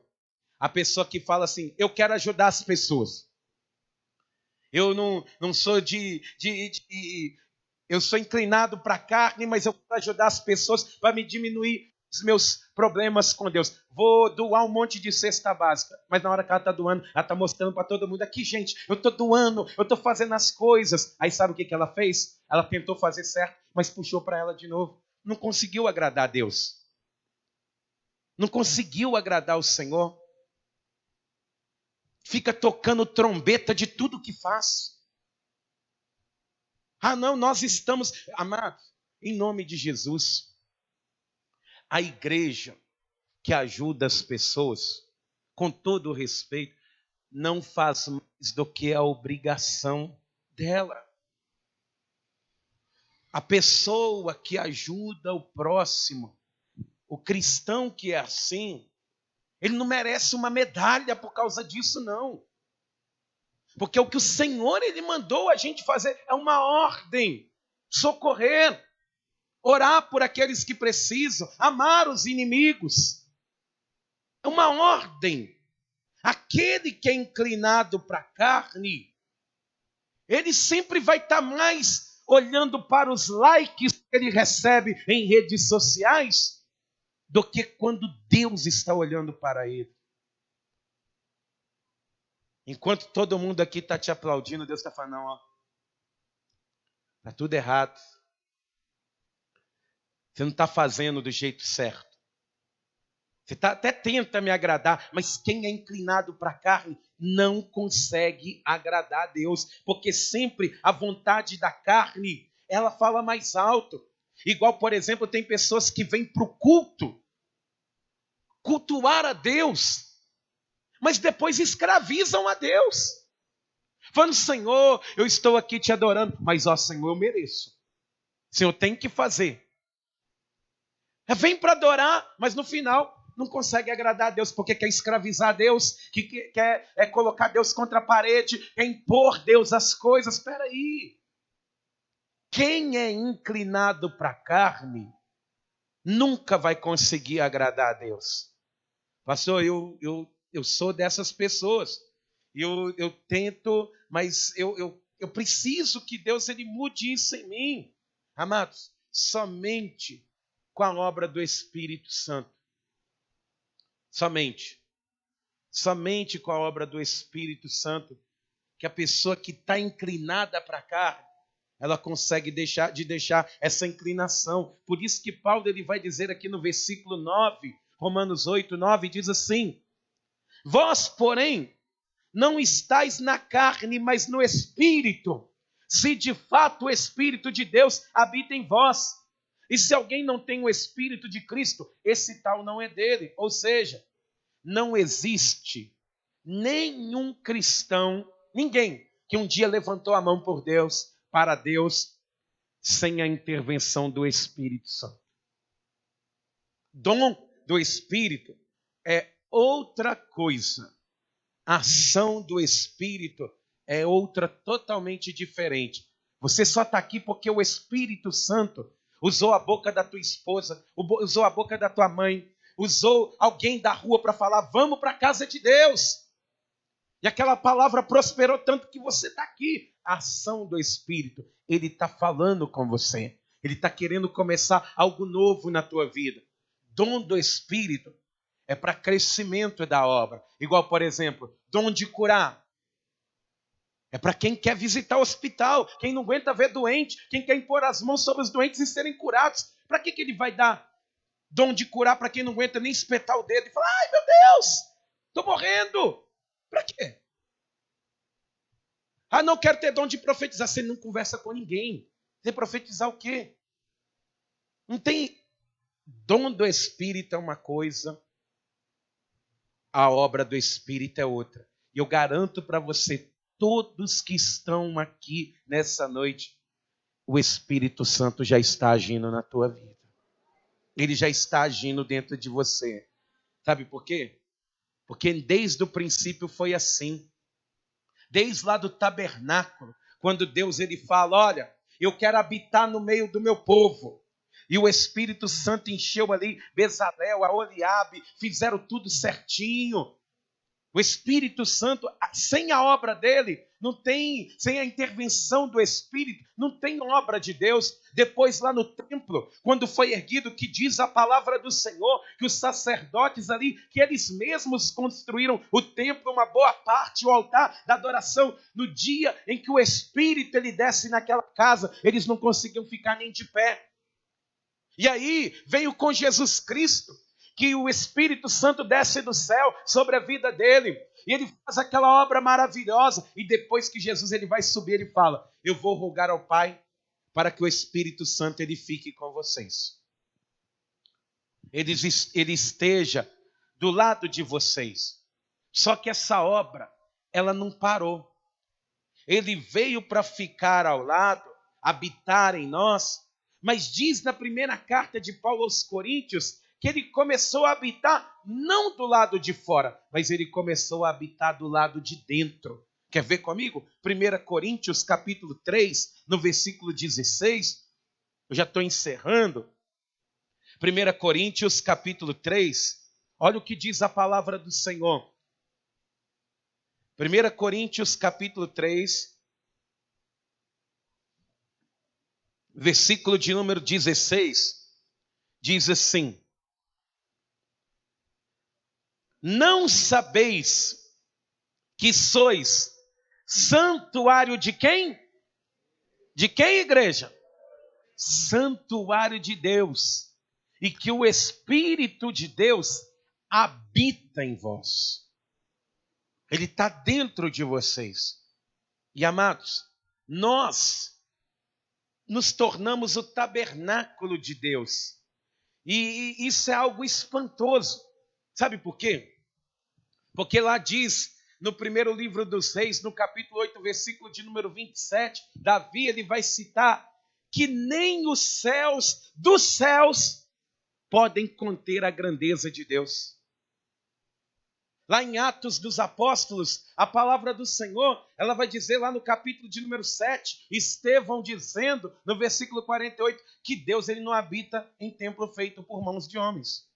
a pessoa que fala assim, eu quero ajudar as pessoas. Eu não sou eu sou inclinado para a carne, mas eu quero ajudar as pessoas para me diminuir os meus problemas com Deus. Vou doar um monte de cesta básica. Mas na hora que ela está doando, ela está mostrando para todo mundo. Aqui, gente, eu estou doando, eu estou fazendo as coisas. Aí sabe o que ela fez? Ela tentou fazer certo, mas puxou para ela de novo. Não conseguiu agradar a Deus. Não conseguiu agradar o Senhor. Fica tocando trombeta de tudo que faz. Ah, não, nós estamos... Amados, em nome de Jesus, a igreja que ajuda as pessoas, com todo o respeito, não faz mais do que a obrigação dela. A pessoa que ajuda o próximo, o cristão que é assim, ele não merece uma medalha por causa disso, não. Porque o que o Senhor ele mandou a gente fazer é uma ordem. Socorrer, orar por aqueles que precisam, amar os inimigos. É uma ordem. Aquele que é inclinado para a carne, ele sempre vai estar mais olhando para os likes que ele recebe em redes sociais do que quando Deus está olhando para ele. Enquanto todo mundo aqui está te aplaudindo, Deus está falando, não, ó, está tudo errado. Você não está fazendo do jeito certo. Você até tenta me agradar, mas quem é inclinado para a carne não consegue agradar a Deus, porque sempre a vontade da carne, ela fala mais alto. Igual, por exemplo, tem pessoas que vêm para o culto, cultuar a Deus, mas depois escravizam a Deus. Falando, Senhor, eu estou aqui te adorando, mas, ó Senhor, eu mereço. Senhor, tem que fazer. Vem para adorar, mas no final não consegue agradar a Deus, porque quer escravizar a Deus, que quer colocar Deus contra a parede, quer impor Deus as coisas. Espera aí. Quem é inclinado para a carne nunca vai conseguir agradar a Deus. Pastor, eu sou dessas pessoas. Eu tento, mas eu preciso que Deus ele mude isso em mim. Amados, somente com a obra do Espírito Santo. Somente com a obra do Espírito Santo, que a pessoa que está inclinada para a carne, ela consegue deixar essa inclinação. Por isso que Paulo ele vai dizer aqui no versículo 9, Romanos 8, 9, diz assim, vós, porém, não estáis na carne, mas no Espírito, se de fato o Espírito de Deus habita em vós. E se alguém não tem o Espírito de Cristo, esse tal não é dele. Ou seja, não existe nenhum cristão, ninguém que um dia levantou a mão por Deus, para Deus, sem a intervenção do Espírito Santo. Dom do Espírito é outra coisa. A ação do Espírito é outra totalmente diferente. Você só está aqui porque o Espírito Santo usou a boca da tua esposa, usou a boca da tua mãe, usou alguém da rua para falar, vamos para a casa de Deus. E aquela palavra prosperou tanto que você está aqui. A ação do Espírito, ele está falando com você. Ele está querendo começar algo novo na tua vida. Dom do Espírito é para crescimento da obra. Igual, por exemplo, dom de curar. É para quem quer visitar o hospital, quem não aguenta ver doente, quem quer impor as mãos sobre os doentes e serem curados. Para que ele vai dar dom de curar para quem não aguenta nem espetar o dedo e falar, ai meu Deus, estou morrendo. Para quê? Ah, não quero ter dom de profetizar. Você não conversa com ninguém. Você profetizar o quê? Não tem. Dom do Espírito é uma coisa, a obra do Espírito é outra. E eu garanto para você, todos que estão aqui nessa noite, o Espírito Santo já está agindo na tua vida. Ele já está agindo dentro de você. Sabe por quê? Porque desde o princípio foi assim. Desde lá do tabernáculo, quando Deus ele fala, olha, eu quero habitar no meio do meu povo. E o Espírito Santo encheu ali Bezalel, Aholiabe, fizeram tudo certinho. O Espírito Santo, sem a obra dele, não tem, sem a intervenção do Espírito, não tem obra de Deus. Depois lá no templo, quando foi erguido, que diz a palavra do Senhor, que os sacerdotes ali, que eles mesmos construíram o templo, uma boa parte, o altar da adoração. No dia em que o Espírito ele desce naquela casa, eles não conseguiam ficar nem de pé. E aí veio com Jesus Cristo, que o Espírito Santo desce do céu sobre a vida dele, e ele faz aquela obra maravilhosa, e depois que Jesus ele vai subir, ele fala: eu vou rogar ao Pai para que o Espírito Santo ele fique com vocês. Ele esteja do lado de vocês. Só que essa obra, ela não parou. Ele veio para ficar ao lado, habitar em nós, mas diz na primeira carta de Paulo aos Coríntios que ele começou a habitar não do lado de fora, mas ele começou a habitar do lado de dentro. Quer ver comigo? 1 Coríntios capítulo 3, no versículo 16. Eu já estou encerrando. 1 Coríntios capítulo 3, olha o que diz a palavra do Senhor. 1 Coríntios capítulo 3, versículo de número 16, diz assim: não sabeis que sois santuário de quem? De quem, igreja? Santuário de Deus, e que o Espírito de Deus habita em vós. Ele está dentro de vocês. E amados, nós nos tornamos o tabernáculo de Deus. E isso é algo espantoso. Sabe por quê? Porque lá diz, no primeiro livro dos Reis, no capítulo 8, versículo de número 27, Davi ele vai citar que nem os céus dos céus podem conter a grandeza de Deus. Lá em Atos dos Apóstolos, a palavra do Senhor, ela vai dizer lá no capítulo de número 7, Estevão dizendo, no versículo 48, que Deus ele não habita em templo feito por mãos de homens.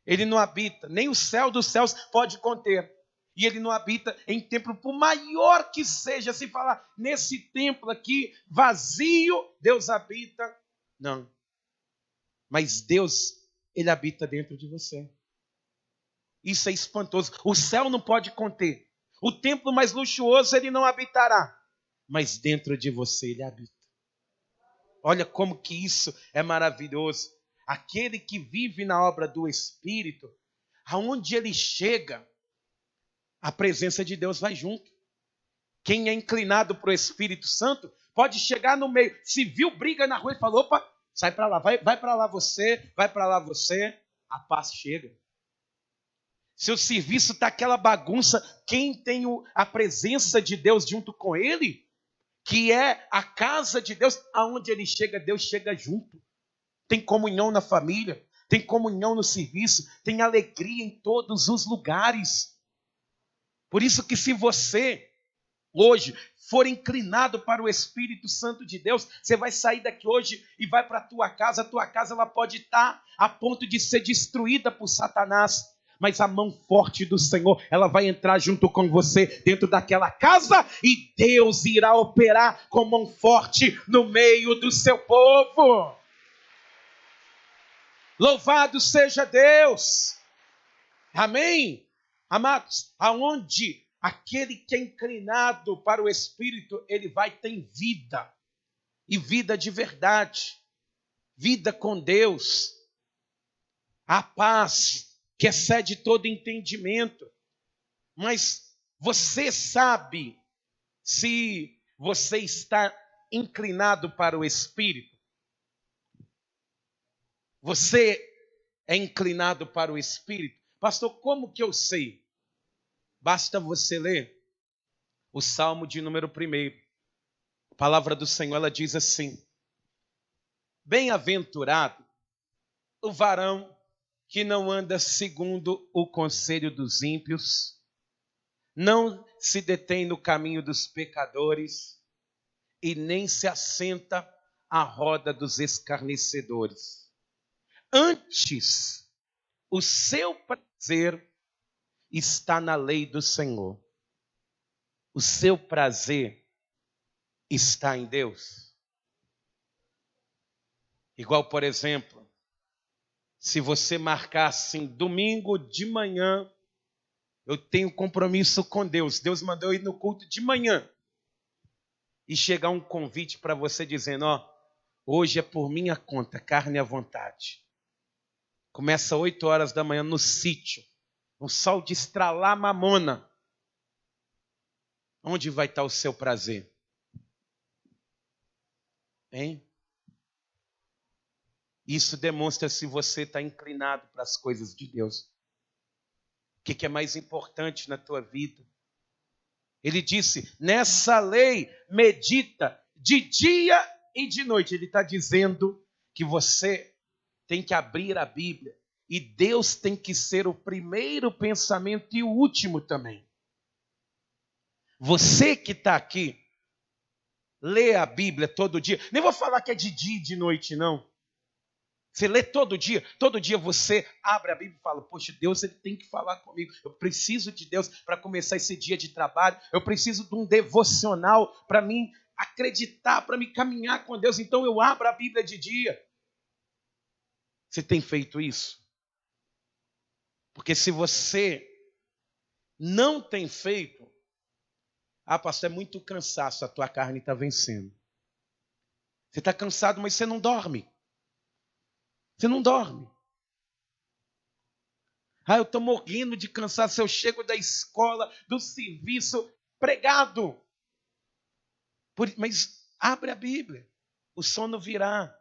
Ele não habita, nem o céu dos céus pode conter. E ele não habita em templo, por maior que seja, se falar nesse templo aqui, vazio, Deus habita. Não. Mas Deus, ele habita dentro de você. Isso é espantoso. O céu não pode conter. O templo mais luxuoso ele não habitará. Mas dentro de você ele habita. Olha como que isso é maravilhoso. Aquele que vive na obra do Espírito, aonde ele chega, a presença de Deus vai junto. Quem é inclinado para o Espírito Santo pode chegar no meio. Se viu briga na rua e falou: opa, sai para lá, vai para lá você, vai para lá você. A paz chega. Seu serviço está aquela bagunça. Quem tem a presença de Deus junto com ele, que é a casa de Deus, aonde ele chega, Deus chega junto. Tem comunhão na família, tem comunhão no serviço, tem alegria em todos os lugares. Por isso que se você hoje for inclinado para o Espírito Santo de Deus, você vai sair daqui hoje e vai para a tua casa ela pode estar a ponto de ser destruída por Satanás, mas a mão forte do Senhor, ela vai entrar junto com você dentro daquela casa e Deus irá operar com mão forte no meio do seu povo. Louvado seja Deus. Amém? Amados, aonde aquele que é inclinado para o Espírito, ele vai ter vida. E vida de verdade. Vida com Deus. A paz que excede todo entendimento. Mas você sabe se você está inclinado para o Espírito? Você é inclinado para o Espírito? Pastor, como que eu sei? Basta você ler o Salmo de número 1. A palavra do Senhor, ela diz assim: bem-aventurado o varão que não anda segundo o conselho dos ímpios, não se detém no caminho dos pecadores e nem se assenta à roda dos escarnecedores. Antes, o seu prazer está na lei do Senhor. O seu prazer está em Deus. Igual, por exemplo, se você marcar assim, domingo de manhã, eu tenho compromisso com Deus. Deus mandou eu ir no culto de manhã. E chegar um convite para você dizendo, hoje é por minha conta, carne à vontade. Começa 8 horas da manhã no sítio, um sol de estralar mamona. Onde vai estar o seu prazer? Hein? Isso demonstra se você está inclinado para as coisas de Deus. O que é mais importante na tua vida? Ele disse, nessa lei medita de dia e de noite. Ele está dizendo que você tem que abrir a Bíblia. E Deus tem que ser o primeiro pensamento e o último também. Você que está aqui, lê a Bíblia todo dia. Nem vou falar que é de dia e de noite, não. Você lê todo dia você abre a Bíblia e fala, poxa, Deus ele tem que falar comigo. Eu preciso de Deus para começar esse dia de trabalho. Eu preciso de um devocional para mim acreditar, para me caminhar com Deus. Então eu abro a Bíblia de dia. Você tem feito isso? Porque se você não tem feito, pastor, é muito cansaço, a tua carne está vencendo. Você está cansado, mas você não dorme. Você não dorme. Eu estou morrendo de cansaço. Eu chego da escola, do serviço, pregado. Mas abre a Bíblia. O sono virá.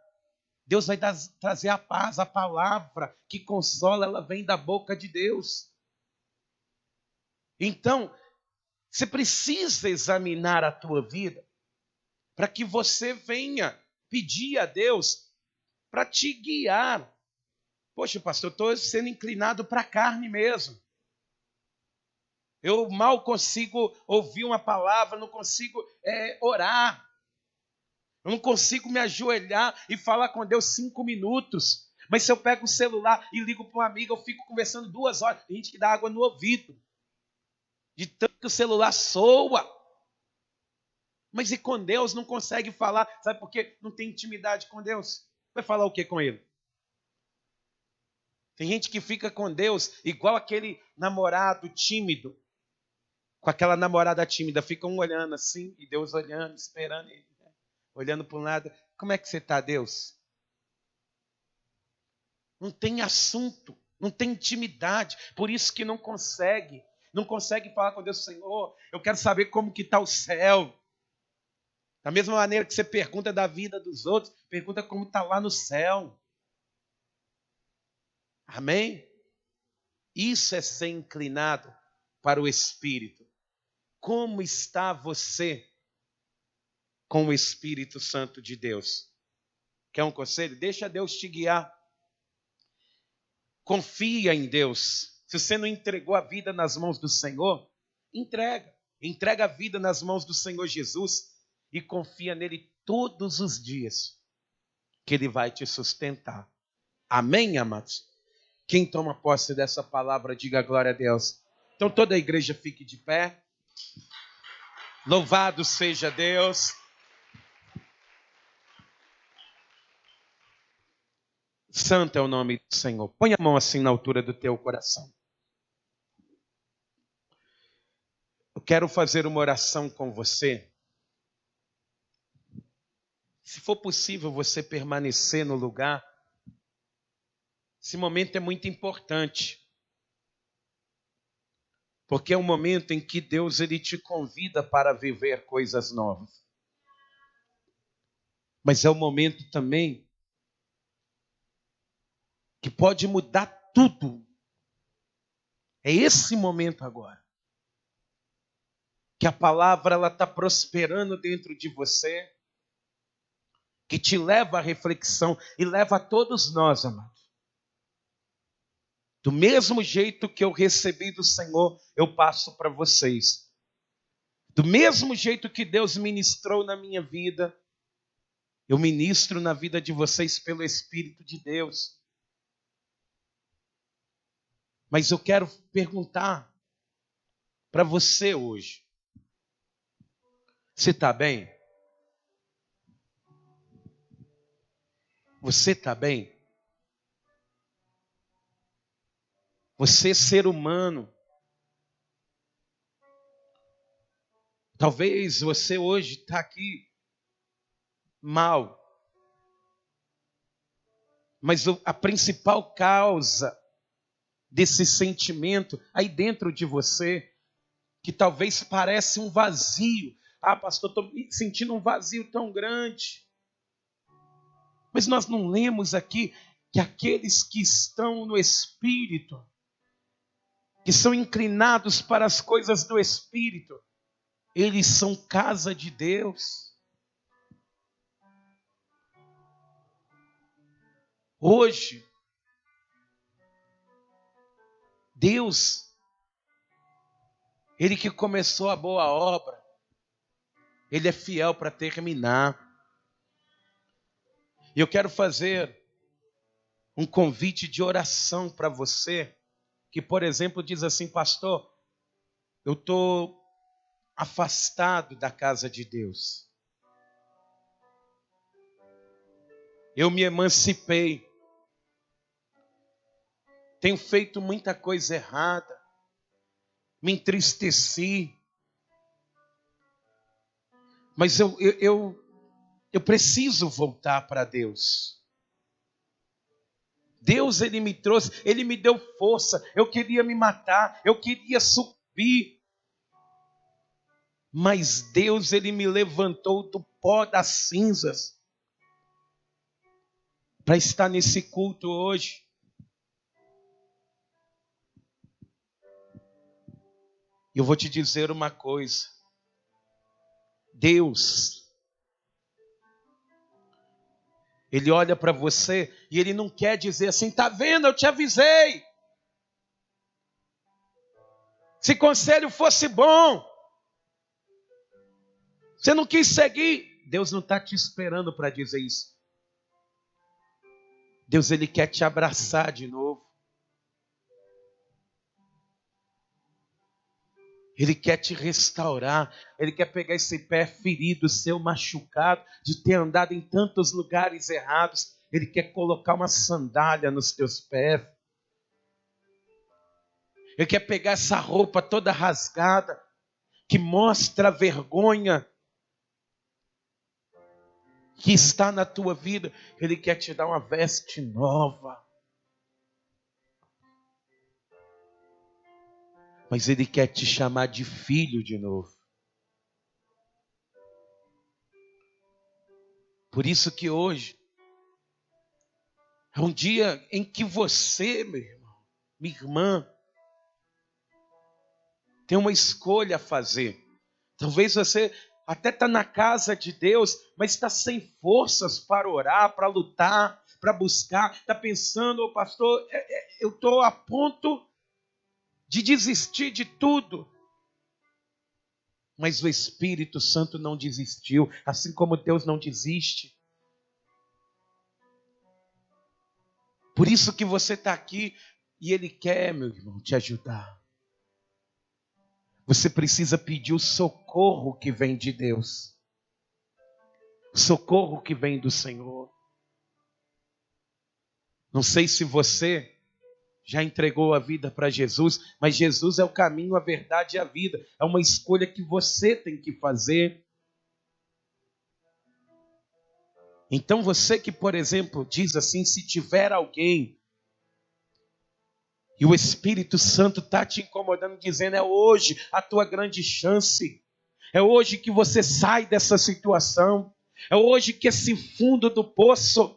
Deus vai trazer a paz, a palavra que consola, ela vem da boca de Deus. Então, você precisa examinar a tua vida para que você venha pedir a Deus para te guiar. Poxa, pastor, eu estou sendo inclinado para a carne mesmo. Eu mal consigo ouvir uma palavra, não consigo orar. Eu não consigo me ajoelhar e falar com Deus 5 minutos. Mas se eu pego o celular e ligo para um amigo, eu fico conversando 2 horas. Tem gente que dá água no ouvido. De tanto que o celular soa. Mas e com Deus não consegue falar? Sabe por quê? Não tem intimidade com Deus. Vai falar o que com Ele? Tem gente que fica com Deus igual aquele namorado tímido. Com aquela namorada tímida. Fica um olhando assim e Deus olhando, esperando ele. Olhando para um lado. Como é que você está, Deus? Não tem assunto. Não tem intimidade. Por isso que não consegue. Não consegue falar com Deus, Senhor, eu quero saber como que está o céu. Da mesma maneira que você pergunta da vida dos outros, pergunta como está lá no céu. Amém? Isso é ser inclinado para o Espírito. Como está você com o Espírito Santo de Deus? Quer um conselho? Deixa Deus te guiar. Confia em Deus. Se você não entregou a vida nas mãos do Senhor, entrega. Entrega a vida nas mãos do Senhor Jesus e confia nele todos os dias, que ele vai te sustentar. Amém, amados? Quem toma posse dessa palavra, diga glória a Deus. Então toda a igreja fique de pé. Louvado seja Deus. Santo é o nome do Senhor. Põe a mão assim na altura do teu coração. Eu quero fazer uma oração com você. Se for possível você permanecer no lugar, esse momento é muito importante. Porque é um momento em que Deus ele te convida para viver coisas novas. Mas é um momento também que pode mudar tudo. É esse momento agora. Que a palavra ela está prosperando dentro de você. Que te leva à reflexão e leva a todos nós, amados. Do mesmo jeito que eu recebi do Senhor, eu passo para vocês. Do mesmo jeito que Deus ministrou na minha vida, eu ministro na vida de vocês pelo Espírito de Deus. Mas eu quero perguntar, para você hoje. Você está bem? Você está bem? Você, ser humano, talvez você hoje está aqui mal, mas a principal causa desse sentimento aí dentro de você, que talvez parece um vazio. Ah, pastor, estou sentindo um vazio tão grande. Mas nós não lemos aqui que aqueles que estão no Espírito, que são inclinados para as coisas do Espírito, eles são casa de Deus. Hoje, Deus, Ele que começou a boa obra, Ele é fiel para terminar. E eu quero fazer um convite de oração para você, que, por exemplo, diz assim: pastor, eu estou afastado da casa de Deus. Eu me emancipei. Tenho feito muita coisa errada. Me entristeci. Mas eu preciso voltar para Deus. Deus, Ele me trouxe, Ele me deu força. Eu queria me matar, eu queria sucumbir. Mas Deus, Ele me levantou do pó das cinzas para estar nesse culto hoje. Eu vou te dizer uma coisa. Deus, Ele olha para você e Ele não quer dizer assim: tá vendo, eu te avisei. Se conselho fosse bom, você não quis seguir. Deus não está te esperando para dizer isso. Deus, Ele quer te abraçar de novo. Ele quer te restaurar. Ele quer pegar esse pé ferido, seu machucado, de ter andado em tantos lugares errados. Ele quer colocar uma sandália nos teus pés. Ele quer pegar essa roupa toda rasgada, que mostra a vergonha que está na tua vida. Ele quer te dar uma veste nova. Mas Ele quer te chamar de filho de novo. Por isso que hoje é um dia em que você, meu irmão, minha irmã, tem uma escolha a fazer. Talvez você até está na casa de Deus, mas está sem forças para orar, para lutar, para buscar. Está pensando: oh, pastor, eu estou a ponto de desistir de tudo. Mas o Espírito Santo não desistiu, assim como Deus não desiste. Por isso que você está aqui e Ele quer, meu irmão, te ajudar. Você precisa pedir o socorro que vem de Deus. O socorro que vem do Senhor. Não sei se você já entregou a vida para Jesus, mas Jesus é o caminho, a verdade e a vida. É uma escolha que você tem que fazer. Então você que, por exemplo, diz assim: se tiver alguém e o Espírito Santo está te incomodando, dizendo: é hoje a tua grande chance. É hoje que você sai dessa situação. É hoje que esse fundo do poço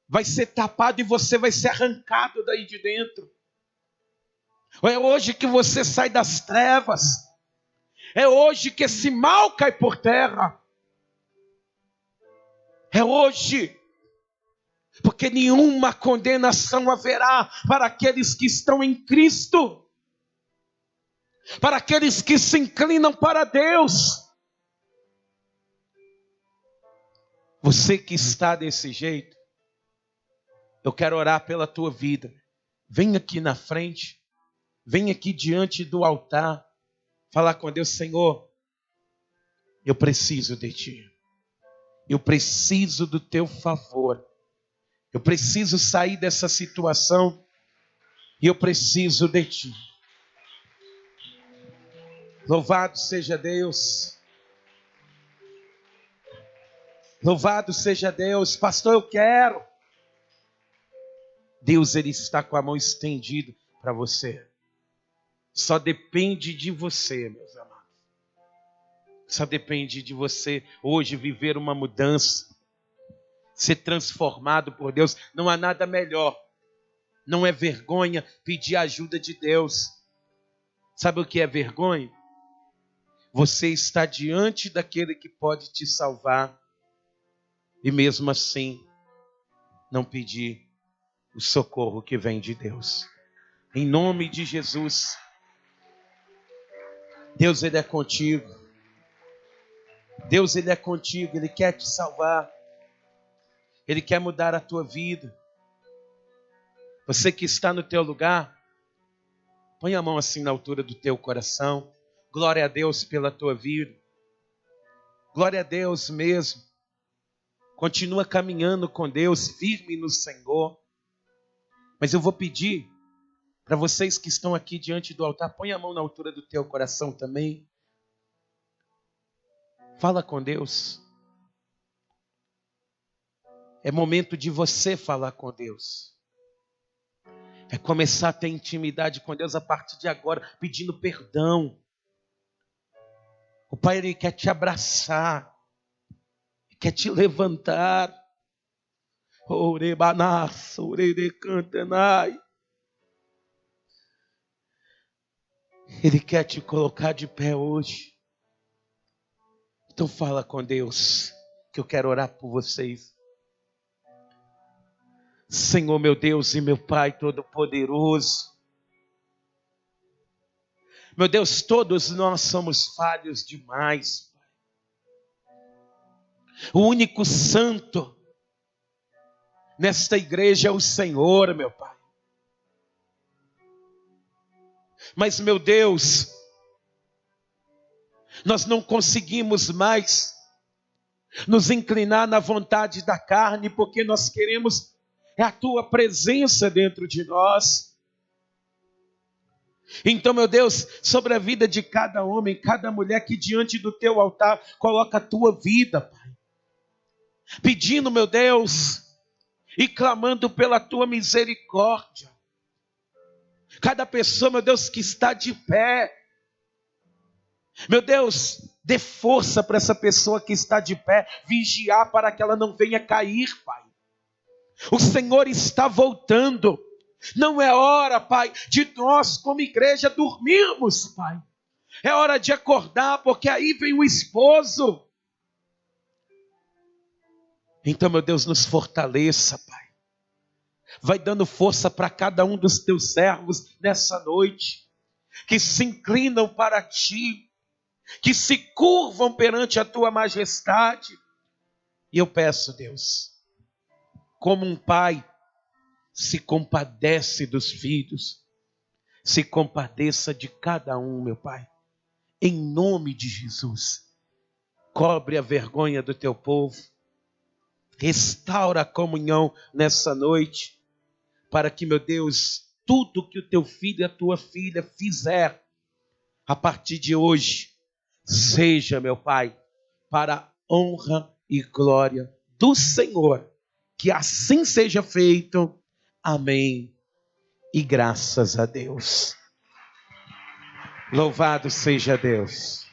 vai ser tapado e você vai ser arrancado daí de dentro. É hoje que você sai das trevas. É hoje que esse mal cai por terra. É hoje. Porque nenhuma condenação haverá para aqueles que estão em Cristo. Para aqueles que se inclinam para Deus. Você que está desse jeito, eu quero orar pela tua vida. Vem aqui na frente. Vem aqui diante do altar. Falar com Deus: Senhor, eu preciso de Ti. Eu preciso do Teu favor. Eu preciso sair dessa situação e eu preciso de Ti. Louvado seja Deus. Louvado seja Deus. Pastor, eu quero. Deus, Ele está com a mão estendida para você. Só depende de você, meus amados. Só depende de você hoje viver uma mudança. Ser transformado por Deus. Não há nada melhor. Não é vergonha pedir a ajuda de Deus. Sabe o que é vergonha? Você está diante daquele que pode te salvar e mesmo assim não pedir o socorro que vem de Deus. Em nome de Jesus, Deus, Ele é contigo. Deus, Ele é contigo. Ele quer te salvar. Ele quer mudar a tua vida. Você que está no teu lugar, põe a mão assim na altura do teu coração. Glória a Deus pela tua vida. Glória a Deus mesmo. Continua caminhando com Deus, firme no Senhor. Mas eu vou pedir para vocês que estão aqui diante do altar, põe a mão na altura do teu coração também. Fala com Deus. É momento de você falar com Deus. É começar a ter intimidade com Deus a partir de agora, pedindo perdão. O Pai, Ele quer te abraçar, quer te levantar. Ele quer te colocar de pé hoje. Então fala com Deus, que eu quero orar por vocês. Senhor, meu Deus e meu Pai Todo-Poderoso. Meu Deus, todos nós somos falhos demais. O único santo nesta igreja é o Senhor, meu Pai. Mas, meu Deus, nós não conseguimos mais nos inclinar na vontade da carne, porque nós queremos a Tua presença dentro de nós. Então, meu Deus, sobre a vida de cada homem, cada mulher que diante do Teu altar coloca a Tua vida, Pai. Pedindo, meu Deus, e clamando pela Tua misericórdia. Cada pessoa, meu Deus, que está de pé. Meu Deus, dê força para essa pessoa que está de pé, vigiar para que ela não venha cair, Pai. O Senhor está voltando. Não é hora, Pai, de nós como igreja dormirmos, Pai. É hora de acordar, porque aí vem o esposo. Então, meu Deus, nos fortaleça, Pai. Vai dando força para cada um dos teus servos nessa noite, que se inclinam para Ti, que se curvam perante a Tua majestade. E eu peço, Deus, como um pai se compadece dos filhos, se compadeça de cada um, meu Pai. Em nome de Jesus, cobre a vergonha do Teu povo, restaura a comunhão nessa noite, para que, meu Deus, tudo que o Teu filho e a Tua filha fizer, a partir de hoje, seja, meu Pai, para a honra e glória do Senhor. Que assim seja feito. Amém. E graças a Deus. Louvado seja Deus.